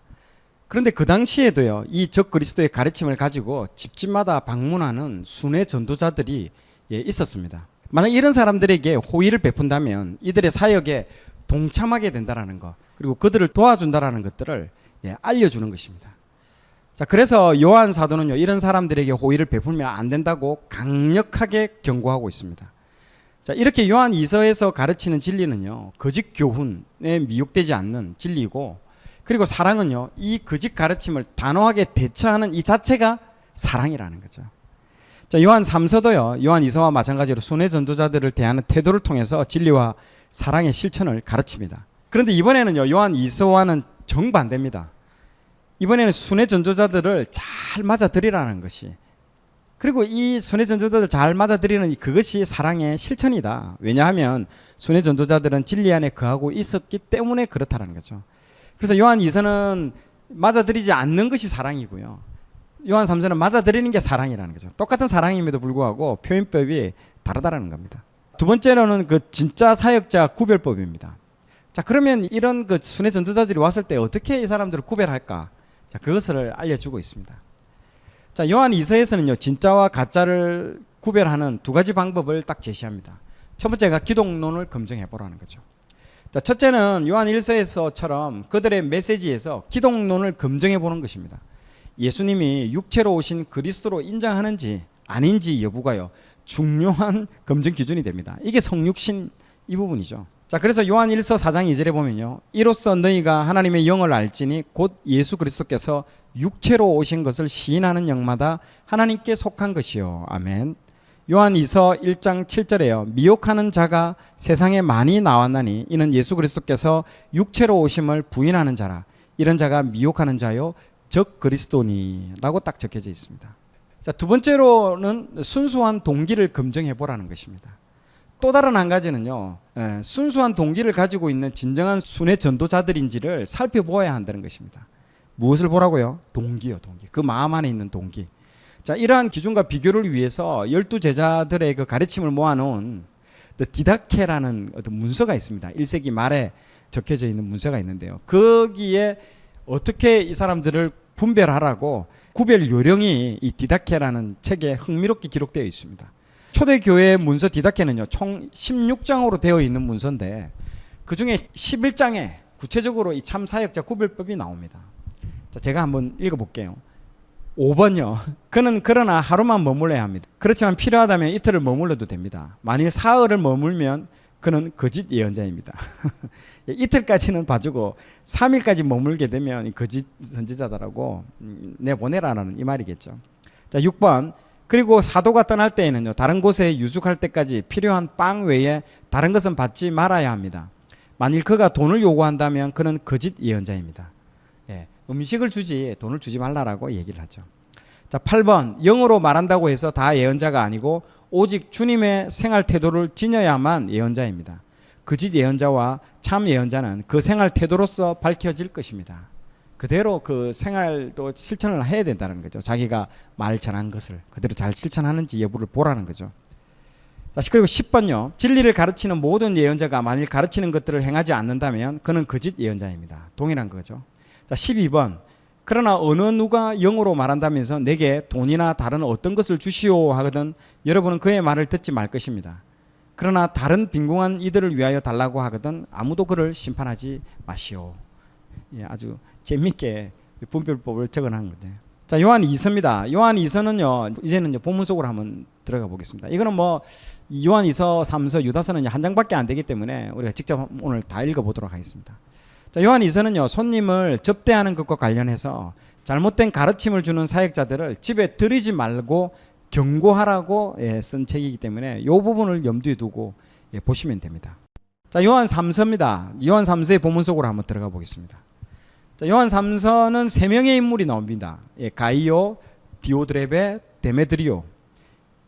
그런데 그 당시에도요, 이 적 그리스도의 가르침을 가지고 집집마다 방문하는 순회 전도자들이 있었습니다. 만약 이런 사람들에게 호의를 베푼다면 이들의 사역에 동참하게 된다라는 것, 그리고 그들을 도와준다라는 것들을 알려주는 것입니다. 자, 그래서 요한 사도는요, 이런 사람들에게 호의를 베풀면 안 된다고 강력하게 경고하고 있습니다. 자, 이렇게 요한 2서에서 가르치는 진리는요, 거짓 교훈에 미혹되지 않는 진리고, 그리고 사랑은요, 이 거짓 가르침을 단호하게 대처하는 이 자체가 사랑이라는 거죠. 자, 요한 3서도요, 요한 2서와 마찬가지로 순회 전도자들을 대하는 태도를 통해서 진리와 사랑의 실천을 가르칩니다. 그런데 이번에는요, 요한 2서와는 정반대입니다. 이번에는 순회 전도자들을 잘 맞아들이라는 것이, 그리고 이 순회 전도자들 잘 맞아들이는 그것이 사랑의 실천이다. 왜냐하면 순회 전도자들은 진리 안에 거하고 있었기 때문에 그렇다는 거죠. 그래서 요한 2서는 맞아들이지 않는 것이 사랑이고요, 요한 3서는 맞아들이는 게 사랑이라는 거죠. 똑같은 사랑임에도 불구하고 표현법이 다르다는 겁니다. 두 번째로는 그 진짜 사역자 구별법입니다. 자, 그러면 이런 그 순회 전도자들이 왔을 때 어떻게 이 사람들을 구별할까? 자, 그것을 알려주고 있습니다. 자, 요한 2서에서는요, 진짜와 가짜를 구별하는 두 가지 방법을 딱 제시합니다. 첫 번째가 기독론을 검증해 보라는 거죠. 자, 첫째는 요한 1서에서처럼 그들의 메시지에서 기독론을 검증해 보는 것입니다. 예수님이 육체로 오신 그리스도로 인정하는지 아닌지 여부가요, 중요한 검증 기준이 됩니다. 이게 성육신 이 부분이죠. 자, 그래서 요한 1서 4장 2절에 보면요, 이로써 너희가 하나님의 영을 알지니 곧 예수 그리스도께서 육체로 오신 것을 시인하는 영마다 하나님께 속한 것이요. 아멘. 요한 2서 1장 7절에요, 미혹하는 자가 세상에 많이 나왔나니 이는 예수 그리스도께서 육체로 오심을 부인하는 자라. 이런 자가 미혹하는 자요 적 그리스도니 라고 딱 적혀져 있습니다. 자, 두 번째로는 순수한 동기를 검증해 보라는 것입니다. 또 다른 한 가지는요, 순수한 동기를 가지고 있는 진정한 순회 전도자들인지를 살펴보아야 한다는 것입니다. 무엇을 보라고요? 동기요, 동기. 그 마음 안에 있는 동기. 자, 이러한 기준과 비교를 위해서 12제자들의 그 가르침을 모아놓은 디다케라는 어떤 문서가 있습니다. 1세기 말에 적혀져 있는 문서가 있는데요, 거기에 어떻게 이 사람들을 분별하라고 구별 요령이 이 디다케라는 책에 흥미롭게 기록되어 있습니다. 초대교회 문서 디다케는요, 총 16장으로 되어 있는 문서인데 그 중에 11장에 구체적으로 이 참사역자 구별법이 나옵니다. 자, 제가 한번 읽어볼게요. 5번요. 그는 그러나 하루만 머물러야 합니다. 그렇지만 필요하다면 이틀을 머물러도 됩니다. 만일 사흘을 머물면 그는 거짓 예언자입니다. 이틀까지는 봐주고 3일까지 머물게 되면 거짓 선지자다라고 내보내라는 이 말이겠죠. 자, 6번. 그리고 사도가 떠날 때에는요, 다른 곳에 유숙할 때까지 필요한 빵 외에 다른 것은 받지 말아야 합니다. 만일 그가 돈을 요구한다면 그는 거짓 예언자입니다. 음식을 주지 돈을 주지 말라라고 얘기를 하죠. 자, 8번. 영어로 말한다고 해서 다 예언자가 아니고 오직 주님의 생활 태도를 지녀야만 예언자입니다. 거짓 예언자와 참 예언자는 그 생활 태도로서 밝혀질 것입니다. 그대로 그 생활도 실천을 해야 된다는 거죠. 자기가 말 전한 것을 그대로 잘 실천하는지 여부를 보라는 거죠. 다시 그리고 10번요. 진리를 가르치는 모든 예언자가 만일 가르치는 것들을 행하지 않는다면 그는 거짓 예언자입니다. 동일한 거죠. 자, 12번. 그러나 어느 누가 영어로 말한다면서 내게 돈이나 다른 어떤 것을 주시오 하거든 여러분은 그의 말을 듣지 말 것입니다. 그러나 다른 빈궁한 이들을 위하여 달라고 하거든 아무도 그를 심판하지 마시오. 아주 재밌게 분별법을 적어놓은 거죠. 자, 요한 2서입니다. 요한 2서는요, 이제는요, 본문 속으로 한번 들어가 보겠습니다. 이거는 뭐 요한 2서, 3서, 유다서는 한 장밖에 안 되기 때문에 우리가 직접 오늘 다 읽어보도록 하겠습니다. 자, 요한 2서는요, 손님을 접대하는 것과 관련해서 잘못된 가르침을 주는 사역자들을 집에 들이지 말고 경고하라고 쓴 책이기 때문에 이 부분을 염두에 두고 보시면 됩니다. 자, 요한 3서입니다. 요한 3서의 본문 속으로 한번 들어가 보겠습니다. 자, 요한 3서는 세 명의 인물이 나옵니다. 예, 가이오, 디오드레베, 데메드리오.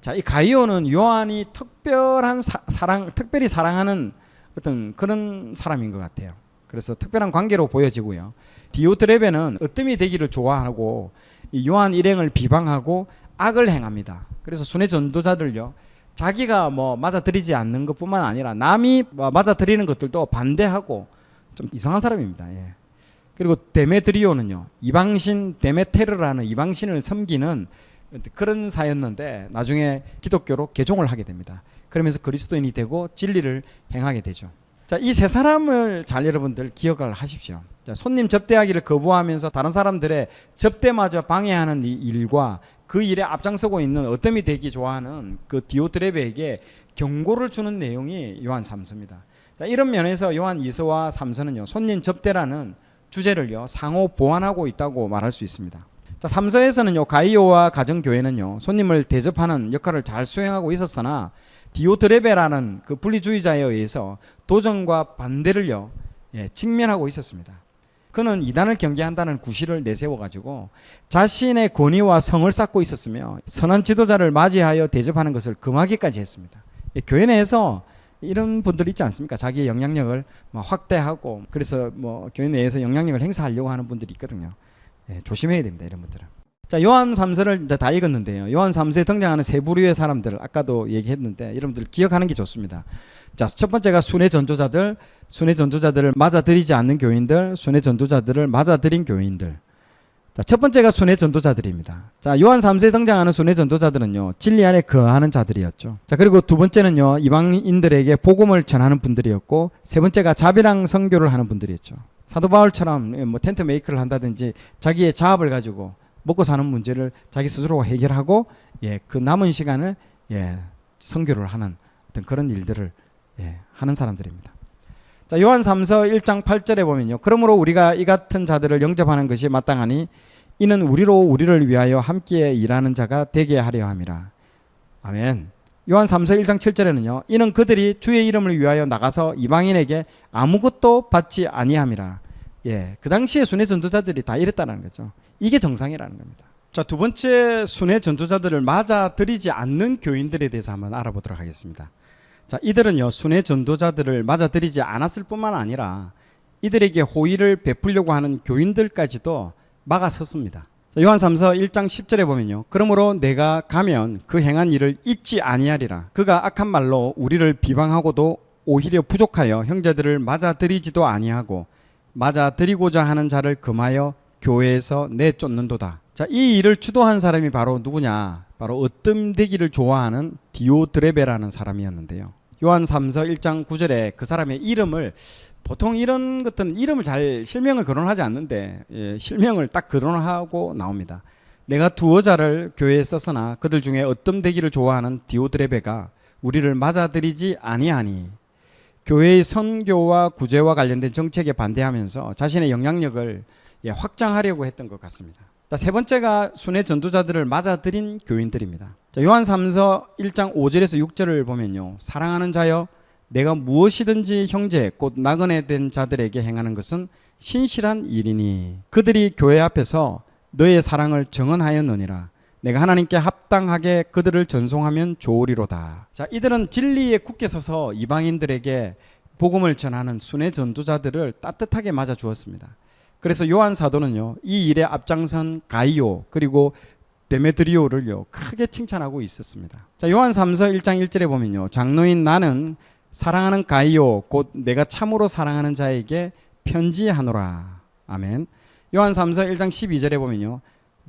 자, 이 가이오는 요한이 특별히 사랑하는 어떤 그런 사람인 것 같아요. 그래서 특별한 관계로 보여지고요. 디오드레베는 으뜸이 되기를 좋아하고 이 요한 일행을 비방하고 악을 행합니다. 그래서 순회 전도자들요, 자기가 뭐 맞아들이지 않는 것뿐만 아니라 남이 맞아들이는 것들도 반대하고 좀 이상한 사람입니다. 예. 그리고 데메드리오는요, 이방신 데메테르라는 이방신을 섬기는 그런 사였는데 나중에 기독교로 개종을 하게 됩니다. 그러면서 그리스도인이 되고 진리를 행하게 되죠. 자, 이 세 사람을 잘 여러분들 기억을 하십시오. 자, 손님 접대하기를 거부하면서 다른 사람들의 접대마저 방해하는 이 일과 그 일에 앞장서고 있는 어뜸이 되기 좋아하는 그 디오드레베에게 경고를 주는 내용이 요한 3서입니다. 자, 이런 면에서 요한 2서와 3서는요, 손님 접대라는 주제를요 상호 보완하고 있다고 말할 수 있습니다. 자, 3서에서는요, 가이오와 가정교회는요 손님을 대접하는 역할을 잘 수행하고 있었으나 디오드레베라는 그 분리주의자에 의해서 도전과 반대를요 직면하고 있었습니다. 그는 이단을 경계한다는 구실을 내세워가지고 자신의 권위와 성을 쌓고 있었으며 선한 지도자를 맞이하여 대접하는 것을 금하기까지 했습니다. 교회 내에서 이런 분들 있지 않습니까? 자기의 영향력을 확대하고 그래서 교회 내에서 영향력을 행사하려고 하는 분들이 있거든요. 예, 조심해야 됩니다. 이런 분들은. 자, 요한 3서를 이제 다 읽었는데요. 요한 3서에 등장하는 세 부류의 사람들 아까도 얘기했는데 여러분들 기억하는 게 좋습니다. 자, 첫 번째가 순회 전도자들, 순회 전도자들을 맞아들이지 않는 교인들, 순회 전도자들을 맞아들인 교인들. 자, 첫 번째가 순회 전도자들입니다. 자, 요한 3서에 등장하는 순회 전도자들은요, 진리 안에 거하는 자들이었죠. 자, 그리고 두 번째는요, 이방인들에게 복음을 전하는 분들이었고, 세 번째가 자비랑 선교를 하는 분들이었죠. 사도 바울처럼 텐트 메이크를 한다든지 자기의 자업을 가지고 먹고 사는 문제를 자기 스스로 해결하고, 그 남은 시간을 선교를 하는 어떤 그런 일들을 하는 사람들입니다. 자, 요한 3서 1장 8절에 보면요, 그러므로 우리가 이 같은 자들을 영접하는 것이 마땅하니 이는 우리를 위하여 함께 일하는 자가 되게 하려 함이라. 아멘. 요한 3서 1장 7절에는요, 이는 그들이 주의 이름을 위하여 나가서 이방인에게 아무것도 받지 아니함이라. 그 당시에 순회 전도자들이 다 이랬다는 거죠. 이게 정상이라는 겁니다. 자, 두 번째 순회 전도자들을 맞아들이지 않는 교인들에 대해서 한번 알아보도록 하겠습니다. 자, 이들은요, 순회 전도자들을 맞아들이지 않았을 뿐만 아니라 이들에게 호의를 베풀려고 하는 교인들까지도 막아섰습니다. 자, 요한 3서 1장 10절에 보면요, 그러므로 내가 가면 그 행한 일을 잊지 아니하리라. 그가 악한 말로 우리를 비방하고도 오히려 부족하여 형제들을 맞아들이지도 아니하고 맞아들이고자 하는 자를 금하여 교회에서 내쫓는도다. 자, 이 일을 주도한 사람이 바로 누구냐? 바로 으뜸되기를 좋아하는 디오드레베라는 사람이었는데요. 요한 3서 1장 9절에 그 사람의 이름을, 보통 이런 것들은 이름을 잘 실명을 거론하지 않는데 실명을 딱 거론하고 나옵니다. 내가 두어 자를 교회에 썼으나 그들 중에 으뜸되기를 좋아하는 디오드레베가 우리를 맞아들이지 아니하니. 교회의 선교와 구제와 관련된 정책에 반대하면서 자신의 영향력을 확장하려고 했던 것 같습니다. 자, 세 번째가 순회 전도자들을 맞아들인 교인들입니다. 자, 요한 3서 1장 5절에서 6절을 보면요, 사랑하는 자여 내가 무엇이든지 형제 곧 나그네 된 자들에게 행하는 것은 신실한 일이니 그들이 교회 앞에서 너의 사랑을 증언하였느니라. 내가 하나님께 합당하게 그들을 전송하면 좋으리로다. 자, 이들은 진리에 굳게 서서 이방인들에게 복음을 전하는 순회 전도자들을 따뜻하게 맞아 주었습니다. 그래서 요한 사도는요, 이 일에 앞장선 가이오 그리고 데메드리오를요 크게 칭찬하고 있었습니다. 자, 요한 3서 1장 1절에 보면요, 장로인 나는 사랑하는 가이오 곧 내가 참으로 사랑하는 자에게 편지하노라. 아멘. 요한 3서 1장 12절에 보면요,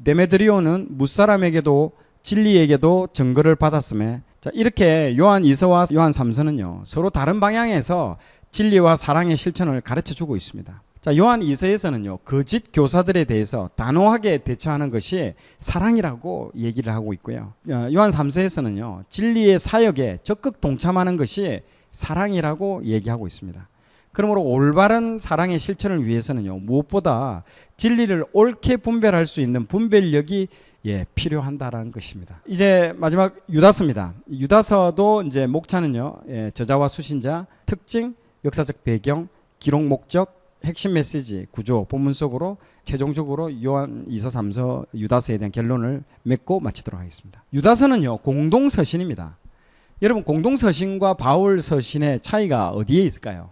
데메드리오는 무사람에게도 진리에게도 증거를 받았음에. 자, 이렇게 요한 2서와 요한 3서는요 서로 다른 방향에서 진리와 사랑의 실천을 가르쳐 주고 있습니다. 자, 요한 2서에서는요 거짓 교사들에 대해서 단호하게 대처하는 것이 사랑이라고 얘기를 하고 있고요, 요한 3서에서는요 진리의 사역에 적극 동참하는 것이 사랑이라고 얘기하고 있습니다. 그러므로 올바른 사랑의 실천을 위해서는요 무엇보다 진리를 옳게 분별할 수 있는 분별력이 필요한다라는 것입니다. 이제 마지막 유다서입니다. 유다서도 이제 목차는요, 저자와 수신자, 특징, 역사적 배경, 기록 목적, 핵심 메시지 구조 본문 속으로 최종적으로 요한 2서 3서 유다서에 대한 결론을 맺고 마치도록 하겠습니다. 유다서는요 공동서신입니다. 여러분 공동서신과 바울서신의 차이가 어디에 있을까요?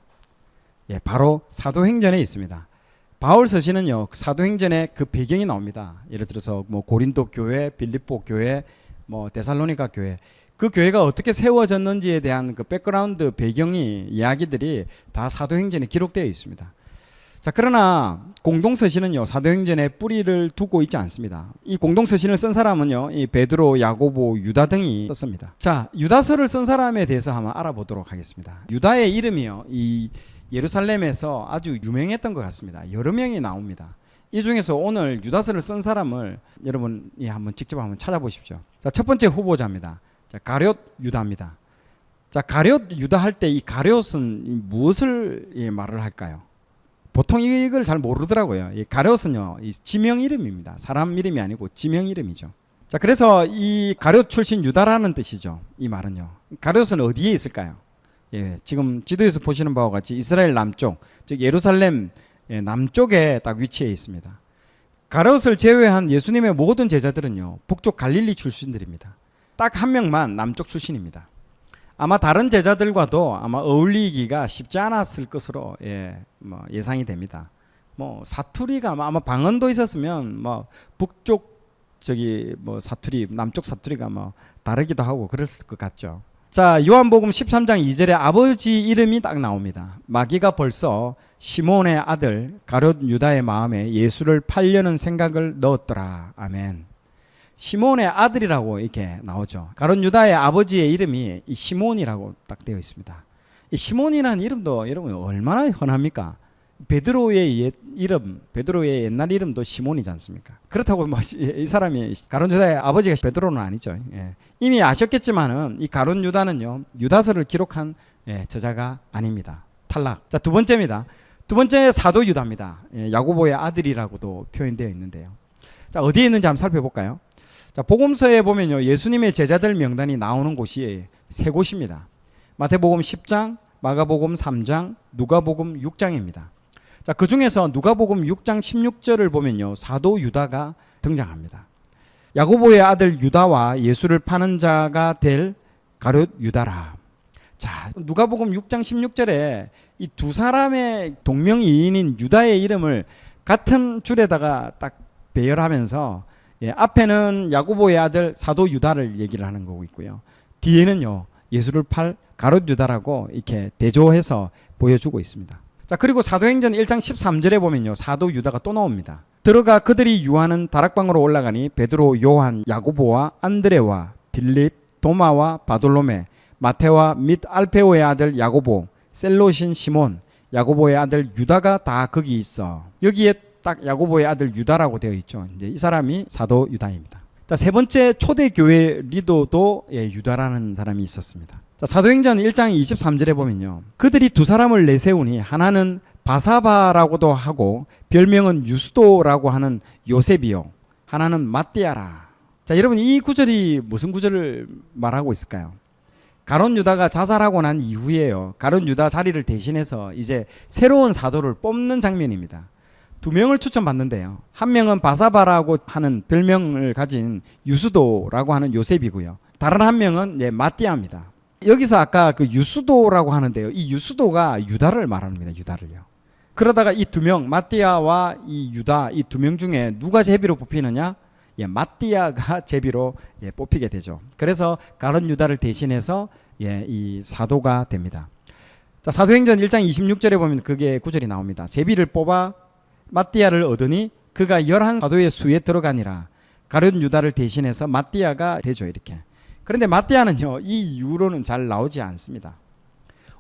예, 바로 사도행전에 있습니다. 바울서신은요 사도행전에 그 배경이 나옵니다. 예를 들어서 뭐 고린도 교회, 빌립보 교회, 뭐 데살로니가 교회, 그 교회가 어떻게 세워졌는지에 대한 그 백그라운드 배경이 이야기들이 다 사도행전에 기록되어 있습니다. 자, 그러나 공동서신은요 사도행전에 뿌리를 두고 있지 않습니다. 이 공동서신을 쓴 사람은요 이 베드로, 야고보, 유다 등이 썼습니다. 자, 유다서를 쓴 사람에 대해서 한번 알아보도록 하겠습니다. 유다의 이름이요 이 예루살렘에서 아주 유명했던 것 같습니다. 여러 명이 나옵니다. 이 중에서 오늘 유다서를 쓴 사람을 여러분이 한번 직접 한번 찾아보십시오. 자, 첫 번째 후보자입니다. 자, 가룟 유다입니다. 자, 가룟 유다 할 때 이 가룟은 무엇을 말을 할까요? 보통 이걸 잘 모르더라고요. 이 가룟은요, 이 지명 이름입니다. 사람 이름이 아니고 지명 이름이죠. 자, 그래서 이 가룟 출신 유다라는 뜻이죠. 이 말은요. 가룟은 어디에 있을까요? 예, 지금 지도에서 보시는 바와 같이 이스라엘 남쪽, 즉 예루살렘 남쪽에 딱 위치해 있습니다. 가룟을 제외한 예수님의 모든 제자들은요, 북쪽 갈릴리 출신들입니다. 딱 한 명만 남쪽 출신입니다. 아마 다른 제자들과도 아마 어울리기가 쉽지 않았을 것으로 예상이 됩니다. 뭐 사투리가 아마 방언도 있었으면 뭐 북쪽 뭐 사투리, 남쪽 사투리가 뭐 다르기도 하고 그랬을 것 같죠. 자, 요한복음 13장 2절에 아버지 이름이 딱 나옵니다. 마귀가 벌써 시몬의 아들 가룟 유다의 마음에 예수를 팔려는 생각을 넣었더라. 아멘. 시몬의 아들이라고 이렇게 나오죠. 가룟 유다의 아버지의 이름이 이 시몬이라고 딱 되어 있습니다. 이 시몬이라는 이름도 여러분 얼마나 흔합니까? 베드로의 이름, 베드로의 옛날 이름도 시몬이지 않습니까? 그렇다고 뭐 이 사람이 가룟 유다의 아버지가 베드로는 아니죠. 예. 이미 아셨겠지만은 이 가룟 유다는요 유다서를 기록한 저자가 아닙니다. 탈락. 자, 두 번째입니다. 두 번째 사도 유다입니다. 야고보의 아들이라고도 표현되어 있는데요. 자, 어디에 있는지 한번 살펴볼까요? 자, 복음서에 보면요 예수님의 제자들 명단이 나오는 곳이 세 곳입니다. 마태복음 10장, 마가복음 3장, 누가복음 6장입니다. 자, 그 중에서 누가복음 6장 16절을 보면요 사도 유다가 등장합니다. 야고보의 아들 유다와 예수를 파는 자가 될 가룟 유다라. 자, 누가복음 6장 16절에 이 두 사람의 동명이인인 유다의 이름을 같은 줄에다가 딱 배열하면서 앞에는 야고보의 아들 사도 유다를 얘기를 하는 거고 있고요. 뒤에는요 예수를 팔 가룟 유다라고 이렇게 대조해서 보여주고 있습니다. 자, 그리고 사도행전 1장 13절에 보면요 사도 유다가 또 나옵니다. 들어가 그들이 유하는 다락방으로 올라가니 베드로, 요한, 야고보와 안드레와 빌립, 도마와 바돌로메, 마테와 및 알페오의 아들 야고보, 셀롯인 시몬, 야고보의 아들 유다가 다 거기 있어. 여기에 딱 야고보의 아들 유다라고 되어 있죠. 이제 이 사람이 사도 유다입니다. 자, 세 번째 초대교회 리더도 유다라는 사람이 있었습니다. 자, 사도행전 1장 23절에 보면요 그들이 두 사람을 내세우니 하나는 바사바라고도 하고 별명은 유스도라고 하는 요셉이요 하나는 마띠아라. 자, 여러분 이 구절이 무슨 구절을 말하고 있을까요? 가룟 유다가 자살하고 난 이후에요 가룟 유다 자리를 대신해서 이제 새로운 사도를 뽑는 장면입니다. 두 명을 추천받는데요. 한 명은 바사바라고 하는 별명을 가진 유스도라고 하는 요셉이고요. 다른 한 명은 마띠아입니다. 여기서 아까 그 유스도라고 하는데요. 이 유스도가 유다를 말합니다. 유다를요. 그러다가 이 두 명, 마띠아와 이 유다 이 두 명 중에 누가 제비로 뽑히느냐? 마띠아가 제비로 뽑히게 되죠. 그래서 가룟 유다를 대신해서 이 사도가 됩니다. 자, 사도행전 1장 26절에 보면 그게 구절이 나옵니다. 제비를 뽑아 마띠아를 얻으니 그가 11사도의 수에 들어가니라. 가룟 유다를 대신해서 마띠아가 되죠. 이렇게. 그런데 마띠아는요 이 이후로는 잘 나오지 않습니다.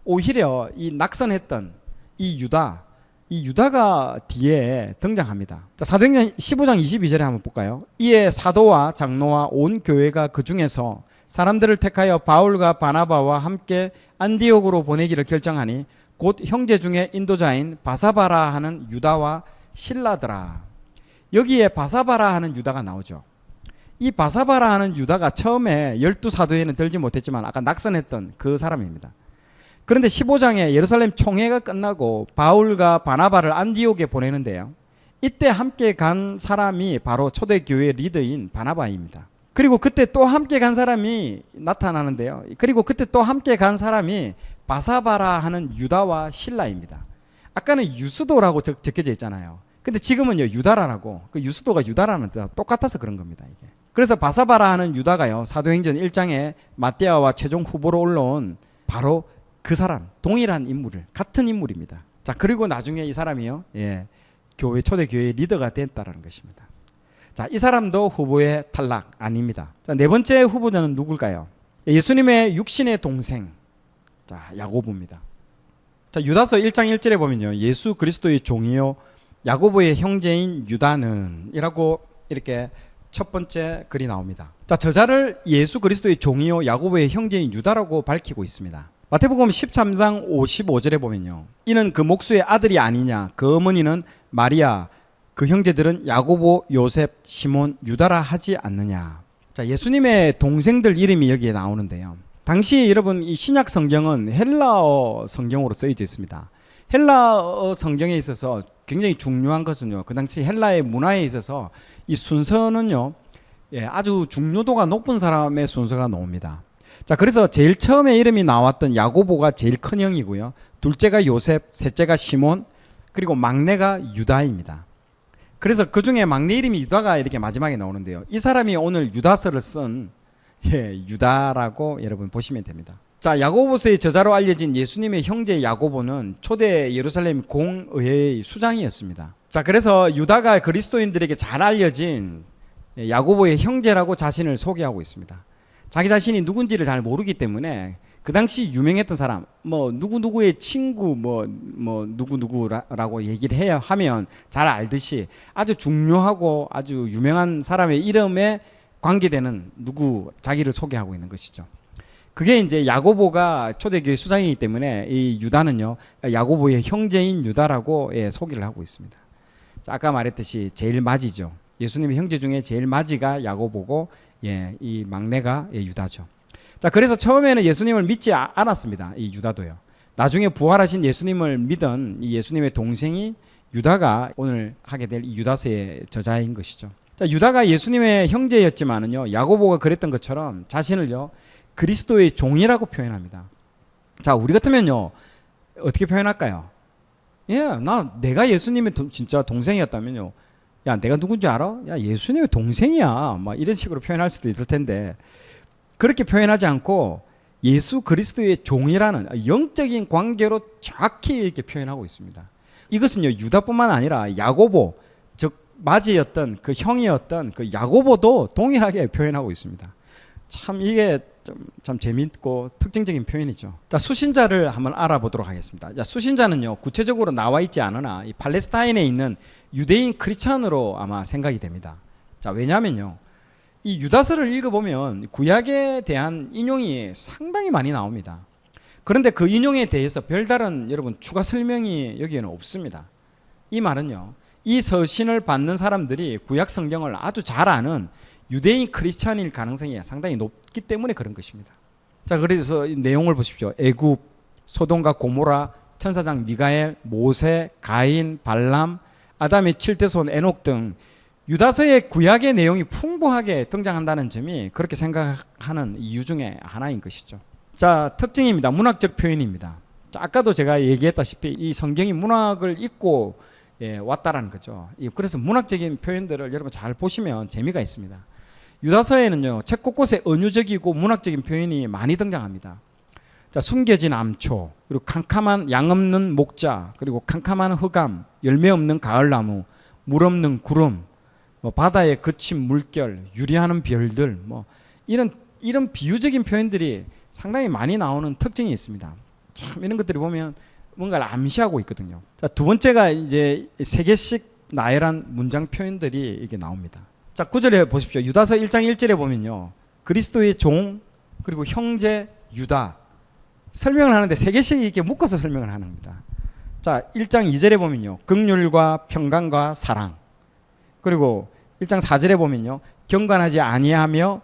오히려 이 낙선했던 이 유다가 뒤에 등장합니다. 자, 사도행전 15장 22절에 한번 볼까요? 이에 사도와 장로와 온 교회가 그 중에서 사람들을 택하여 바울과 바나바와 함께 안디옥으로 보내기를 결정하니 곧 형제 중에 인도자인 바사바라 하는 유다와 실라더라. 여기에 바사바라 하는 유다가 나오죠. 이 바사바라 하는 유다가 처음에 12사도에는 들지 못했지만 아까 낙선했던 그 사람입니다. 그런데 15장에 예루살렘 총회가 끝나고 바울과 바나바를 안디옥에 보내는데요. 이때 함께 간 사람이 바로 초대교회 리더인 바나바입니다. 그리고 그때 또 함께 간 사람이 나타나는데요. 그리고 그때 또 함께 간 사람이 바사바라 하는 유다와 실라입니다. 아까는 유스도라고 적혀져 있잖아요. 근데 지금은요, 유다라라고, 그 유스도가 유다라는 뜻과 똑같아서 그런 겁니다, 이게. 그래서 바사바라 하는 유다가요, 사도행전 1장에 마띠아와 최종 후보로 올라온 바로 그 사람, 동일한 인물을, 같은 인물입니다. 자, 그리고 나중에 이 사람이요, 교회, 초대교회 리더가 됐다라는 것입니다. 자, 이 사람도 후보에 탈락 아닙니다. 자, 네 번째 후보자는 누굴까요? 예수님의 육신의 동생, 자, 야고보입니다. 자, 유다서 1장 1절에 보면요, 예수 그리스도의 종이요 야고보의 형제인 유다는 이라고 이렇게 첫 번째 글이 나옵니다. 자, 저자를 예수 그리스도의 종이요 야고보의 형제인 유다라고 밝히고 있습니다. 마태복음 13장 55절에 보면요, 이는 그 목수의 아들이 아니냐, 그 어머니는 마리아, 그 형제들은 야고보, 요셉, 시몬, 유다라 하지 않느냐. 자, 예수님의 동생들 이름이 여기에 나오는데요. 당시 여러분 이 신약 성경은 헬라어 성경으로 쓰여져 있습니다. 헬라어 성경에 있어서 굉장히 중요한 것은요, 그 당시 헬라의 문화에 있어서 이 순서는요, 아주 중요도가 높은 사람의 순서가 나옵니다. 자, 그래서 제일 처음에 이름이 나왔던 야고보가 제일 큰 형이고요, 둘째가 요셉, 셋째가 시몬, 그리고 막내가 유다입니다. 그래서 그 중에 막내 이름이 유다가 이렇게 마지막에 나오는데요, 이 사람이 오늘 유다서를 쓴 유다라고 여러분 보시면 됩니다. 자, 야고보서의 저자로 알려진 예수님의 형제 야고보는 초대 예루살렘 공의회의 수장이었습니다. 자, 그래서 유다가 그리스도인들에게 잘 알려진 야고보의 형제라고 자신을 소개하고 있습니다. 자기 자신이 누군지를 잘 모르기 때문에 그 당시 유명했던 사람, 뭐 누구누구의 친구, 뭐 누구누구라고 얘기를 해야 하면 잘 알듯이 아주 중요하고 아주 유명한 사람의 이름에 관계되는 누구, 자기를 소개하고 있는 것이죠. 그게 이제 야고보가 초대교회 수장이기 때문에 이 유다는요, 야고보의 형제인 유다라고 소개를 하고 있습니다. 자, 아까 말했듯이 제일 맞이죠. 예수님의 형제 중에 제일 맞이가 야고보고, 이 막내가 유다죠. 자, 그래서 처음에는 예수님을 믿지 않았습니다. 이 유다도요. 나중에 부활하신 예수님을 믿은 이 예수님의 동생이 유다가 오늘 하게 될 이 유다서의 저자인 것이죠. 자, 유다가 예수님의 형제였지만은요, 야고보가 그랬던 것처럼 자신을요, 그리스도의 종이라고 표현합니다. 자, 우리 같으면요, 어떻게 표현할까요? 내가 예수님의 진짜 동생이었다면요, 야, 내가 누군지 알아? 야, 예수님의 동생이야. 막 이런 식으로 표현할 수도 있을 텐데, 그렇게 표현하지 않고 예수 그리스도의 종이라는 영적인 관계로 정확히 이렇게 표현하고 있습니다. 이것은요, 유다뿐만 아니라 야고보, 즉 맞이였던 그 형이었던 그 야고보도 동일하게 표현하고 있습니다. 참 이게 참 재미있고 특징적인 표현이죠. 자, 수신자를 한번 알아보도록 하겠습니다. 자, 수신자는요, 구체적으로 나와 있지 않으나 이 팔레스타인에 있는 유대인 크리스찬으로 아마 생각이 됩니다. 자, 왜냐하면요, 이 유다서를 읽어보면 구약에 대한 인용이 상당히 많이 나옵니다. 그런데 그 인용에 대해서 별다른 여러분 추가 설명이 여기에는 없습니다. 이 말은요, 이 서신을 받는 사람들이 구약 성경을 아주 잘 아는 유대인 크리스찬일 가능성이 상당히 높기 때문에 그런 것입니다. 자, 그래서 이 내용을 보십시오. 애굽, 소돔과 고모라, 천사장 미가엘, 모세, 가인, 발람, 아담의 7대 손 에녹 등 유다서의 구약의 내용이 풍부하게 등장한다는 점이 그렇게 생각하는 이유 중에 하나인 것이죠. 자, 특징입니다. 문학적 표현입니다. 자, 아까도 제가 얘기했다시피 이 성경이 문학을 읽고 왔다라는 거죠. 그래서 문학적인 표현들을 여러분 잘 보시면 재미가 있습니다. 유다서에는요, 책 곳곳에 은유적이고 문학적인 표현이 많이 등장합니다. 자, 숨겨진 암초, 그리고 캄캄한 양 없는 목자, 그리고 캄캄한 흑암, 열매 없는 가을나무, 물 없는 구름, 바다에 그친 물결, 유리하는 별들, 이런 비유적인 표현들이 상당히 많이 나오는 특징이 있습니다. 참 이런 것들이 보면 뭔가를 암시하고 있거든요. 자, 두 번째가 이제 3개씩 나열한 문장 표현들이 이게 나옵니다. 자, 9절에 보십시오. 유다서 1장 1절에 보면요, 그리스도의 종, 그리고 형제 유다 설명을 하는데 3개씩 이렇게 묶어서 설명을 하는 겁니다. 자, 1장 2절에 보면요, 긍휼과 평강과 사랑, 그리고 1장 4절에 보면요, 경건하지 아니하며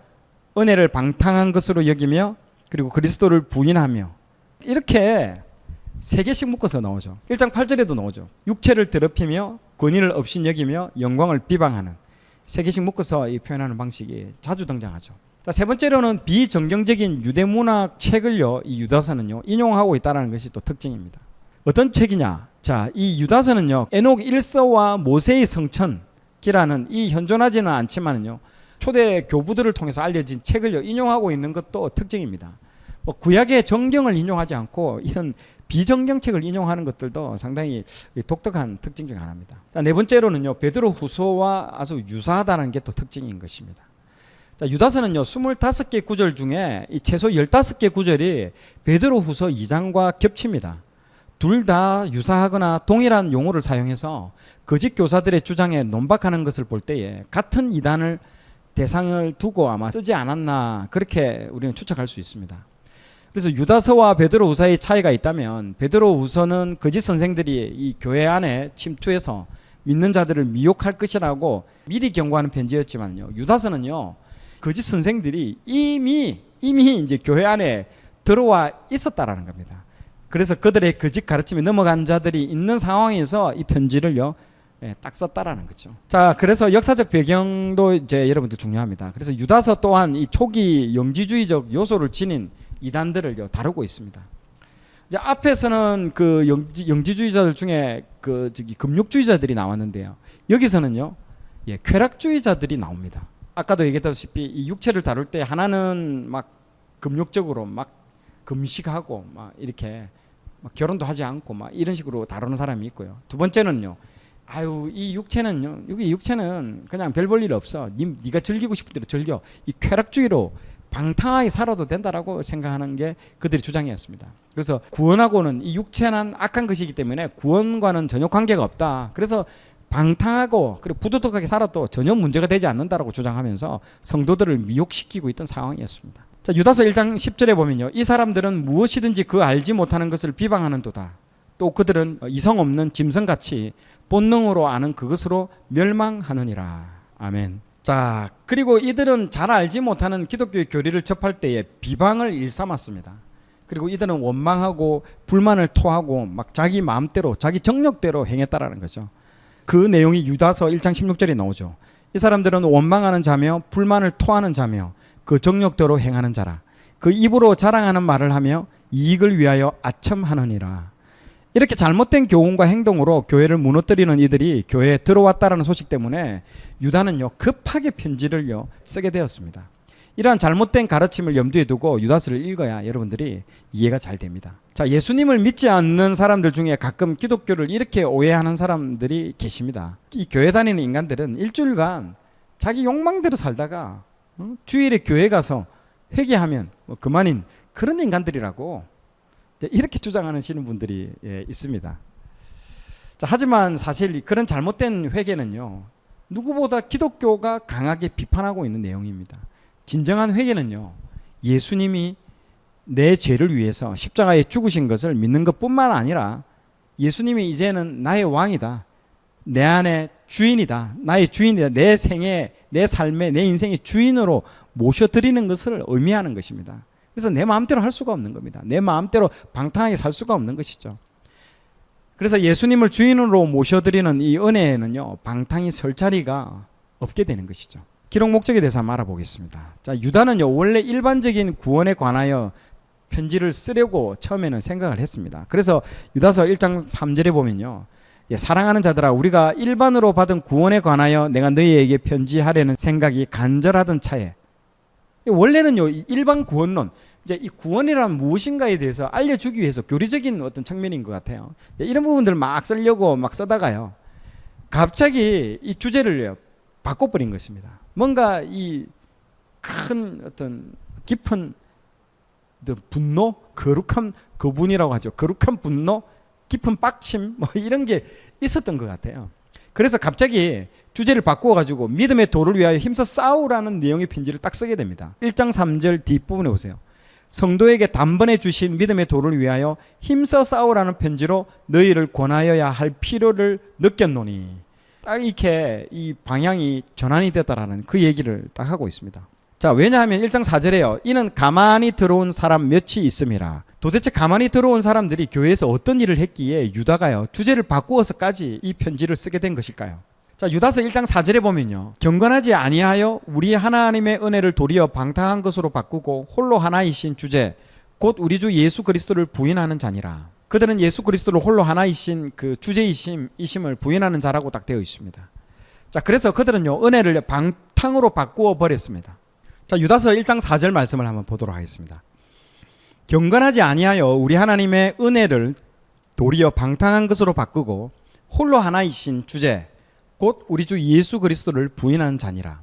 은혜를 방탕한 것으로 여기며, 그리고 그리스도를 부인하며, 이렇게 3개씩 묶어서 나오죠. 1장 8절에도 나오죠. 육체를 더럽히며 권위를 업신여기며 영광을 비방하는 3개씩 묶어서 이 표현하는 방식이 자주 등장하죠. 자, 세 번째로는 비정경적인 유대문학 책을요, 이 유다서는요 인용하고 있다는 것이 또 특징입니다. 어떤 책이냐? 자, 이 유다서는요 에녹 1서와 모세의 성천기라는 이 현존하지는 않지만은요 초대 교부들을 통해서 알려진 책을요 인용하고 있는 것도 특징입니다. 뭐 구약의 정경을 인용하지 않고 이런 비정경책을 인용하는 것들도 상당히 독특한 특징 중 하나입니다. 자, 네 번째로는요 베드로 후서와 아주 유사하다는 게 또 특징인 것입니다. 자, 유다서는요 25개 구절 중에 이 최소 15개 구절이 베드로 후서 2장과 겹칩니다. 둘 다 유사하거나 동일한 용어를 사용해서 거짓 교사들의 주장에 논박하는 것을 볼 때에 같은 이단을 대상을 두고 아마 쓰지 않았나 그렇게 우리는 추측할 수 있습니다. 그래서 유다서와 베드로후서의 차이가 있다면 베드로후서는 거짓 선생들이 이 교회 안에 침투해서 믿는 자들을 미혹할 것이라고 미리 경고하는 편지였지만요. 유다서는요 거짓 선생들이 이미 이제 교회 안에 들어와 있었다라는 겁니다. 그래서 그들의 거짓 가르침에 넘어간 자들이 있는 상황에서 이 편지를요 딱 썼다라는 거죠. 자, 그래서 역사적 배경도 이제 여러분들 중요합니다. 그래서 유다서 또한 이 초기 영지주의적 요소를 지닌 이단들을요 다루고 있습니다. 이제 앞에서는 그 영지주의자들 중에 그 금욕주의자들이 나왔는데요. 여기서는요 쾌락주의자들이 나옵니다. 아까도 얘기했다시피 이 육체를 다룰 때 하나는 막 금욕적으로 막 금식하고 막 이렇게 막 결혼도 하지 않고 막 이런 식으로 다루는 사람이 있고요. 두 번째는요. 이 육체는요. 여기 육체는 그냥 별 볼 일 없어. 네가 즐기고 싶은 대로 즐겨. 이 쾌락주의로 방탕하게 살아도 된다라고 생각하는 게 그들의 주장이었습니다. 그래서 구원하고는 이 육체는 악한 것이기 때문에 구원과는 전혀 관계가 없다. 그래서 방탕하고 그리고 부도덕하게 살아도 전혀 문제가 되지 않는다라고 주장하면서 성도들을 미혹시키고 있던 상황이었습니다. 자, 유다서 1장 10절에 보면요. 이 사람들은 무엇이든지 그 알지 못하는 것을 비방하는도다. 또 그들은 이성 없는 짐승같이 본능으로 아는 그것으로 멸망하느니라. 아멘. 자, 그리고 이들은 잘 알지 못하는 기독교의 교리를 접할 때에 비방을 일삼았습니다. 그리고 이들은 원망하고 불만을 토하고 막 자기 마음대로 자기 정력대로 행했다라는 거죠. 그 내용이 유다서 1장 16절에 나오죠. 이 사람들은 원망하는 자며 불만을 토하는 자며 그 정력대로 행하는 자라. 그 입으로 자랑하는 말을 하며 이익을 위하여 아첨하느니라. 이렇게 잘못된 교훈과 행동으로 교회를 무너뜨리는 이들이 교회에 들어왔다라는 소식 때문에 유다는요 급하게 편지를요 쓰게 되었습니다. 이러한 잘못된 가르침을 염두에 두고 유다서를 읽어야 여러분들이 이해가 잘 됩니다. 자, 예수님을 믿지 않는 사람들 중에 가끔 기독교를 이렇게 오해하는 사람들이 계십니다. 이 교회 다니는 인간들은 일주일간 자기 욕망대로 살다가 주일에 교회 가서 회개하면 뭐 그만인 그런 인간들이라고 이렇게 주장하시는 분들이 있습니다. 자, 하지만 사실 그런 잘못된 회개는요 누구보다 기독교가 강하게 비판하고 있는 내용입니다. 진정한 회개는요 예수님이 내 죄를 위해서 십자가에 죽으신 것을 믿는 것뿐만 아니라 예수님이 이제는 나의 왕이다, 내 안에 주인이다, 나의 주인이다, 내 생에 내 삶의 내 인생의 주인으로 모셔드리는 것을 의미하는 것입니다. 그래서 내 마음대로 할 수가 없는 겁니다. 내 마음대로 방탕하게 살 수가 없는 것이죠. 그래서 예수님을 주인으로 모셔드리는 이 은혜에는요 방탕히 설 자리가 없게 되는 것이죠. 기록 목적에 대해서 한번 알아보겠습니다. 자, 유다는요 원래 일반적인 구원에 관하여 편지를 쓰려고 처음에는 생각을 했습니다. 그래서 유다서 1장 3절에 보면요 사랑하는 자들아, 우리가 일반으로 받은 구원에 관하여 내가 너희에게 편지하려는 생각이 간절하던 차에, 원래는요 일반 구원론, 이제 이 구원이란 무엇인가에 대해서 알려주기 위해서 교리적인 어떤 측면인 것 같아요. 이런 부분들을 막 쓰려고 막 쓰다가요 갑자기 이 주제를 바꿔버린 것입니다. 뭔가 이 큰 어떤 깊은 분노, 거룩한 거분이라고 하죠. 거룩한 분노, 깊은 빡침 뭐 이런 게 있었던 것 같아요. 그래서 갑자기 주제를 바꾸어가지고 믿음의 도를 위하여 힘써 싸우라는 내용의 편지를 딱 쓰게 됩니다. 1장 3절 뒷부분에 보세요. 성도에게 단번에 주신 믿음의 도를 위하여 힘써 싸우라는 편지로 너희를 권하여야 할 필요를 느꼈노니, 딱 이렇게 이 방향이 전환이 됐다라는 그 얘기를 딱 하고 있습니다. 자, 왜냐하면 1장 4절에요. 이는 가만히 들어온 사람 몇이 있음이라. 도대체 가만히 들어온 사람들이 교회에서 어떤 일을 했기에 유다가요 주제를 바꾸어서까지 이 편지를 쓰게 된 것일까요? 자, 유다서 1장 4절에 보면요, 경건하지 아니하여 우리 하나님의 은혜를 도리어 방탕한 것으로 바꾸고 홀로 하나이신 주제 곧 우리 주 예수 그리스도를 부인하는 자니라. 그들은 예수 그리스도를 홀로 하나이신 그 주제이심을 부인하는 자라고 딱 되어 있습니다. 자, 그래서 그들은요 은혜를 방탕으로 바꾸어 버렸습니다. 자, 유다서 1장 4절 말씀을 한번 보도록 하겠습니다. 경건하지 아니하여 우리 하나님의 은혜를 도리어 방탕한 것으로 바꾸고 홀로 하나이신 주제 곧 우리 주 예수 그리스도를 부인하는 자니라.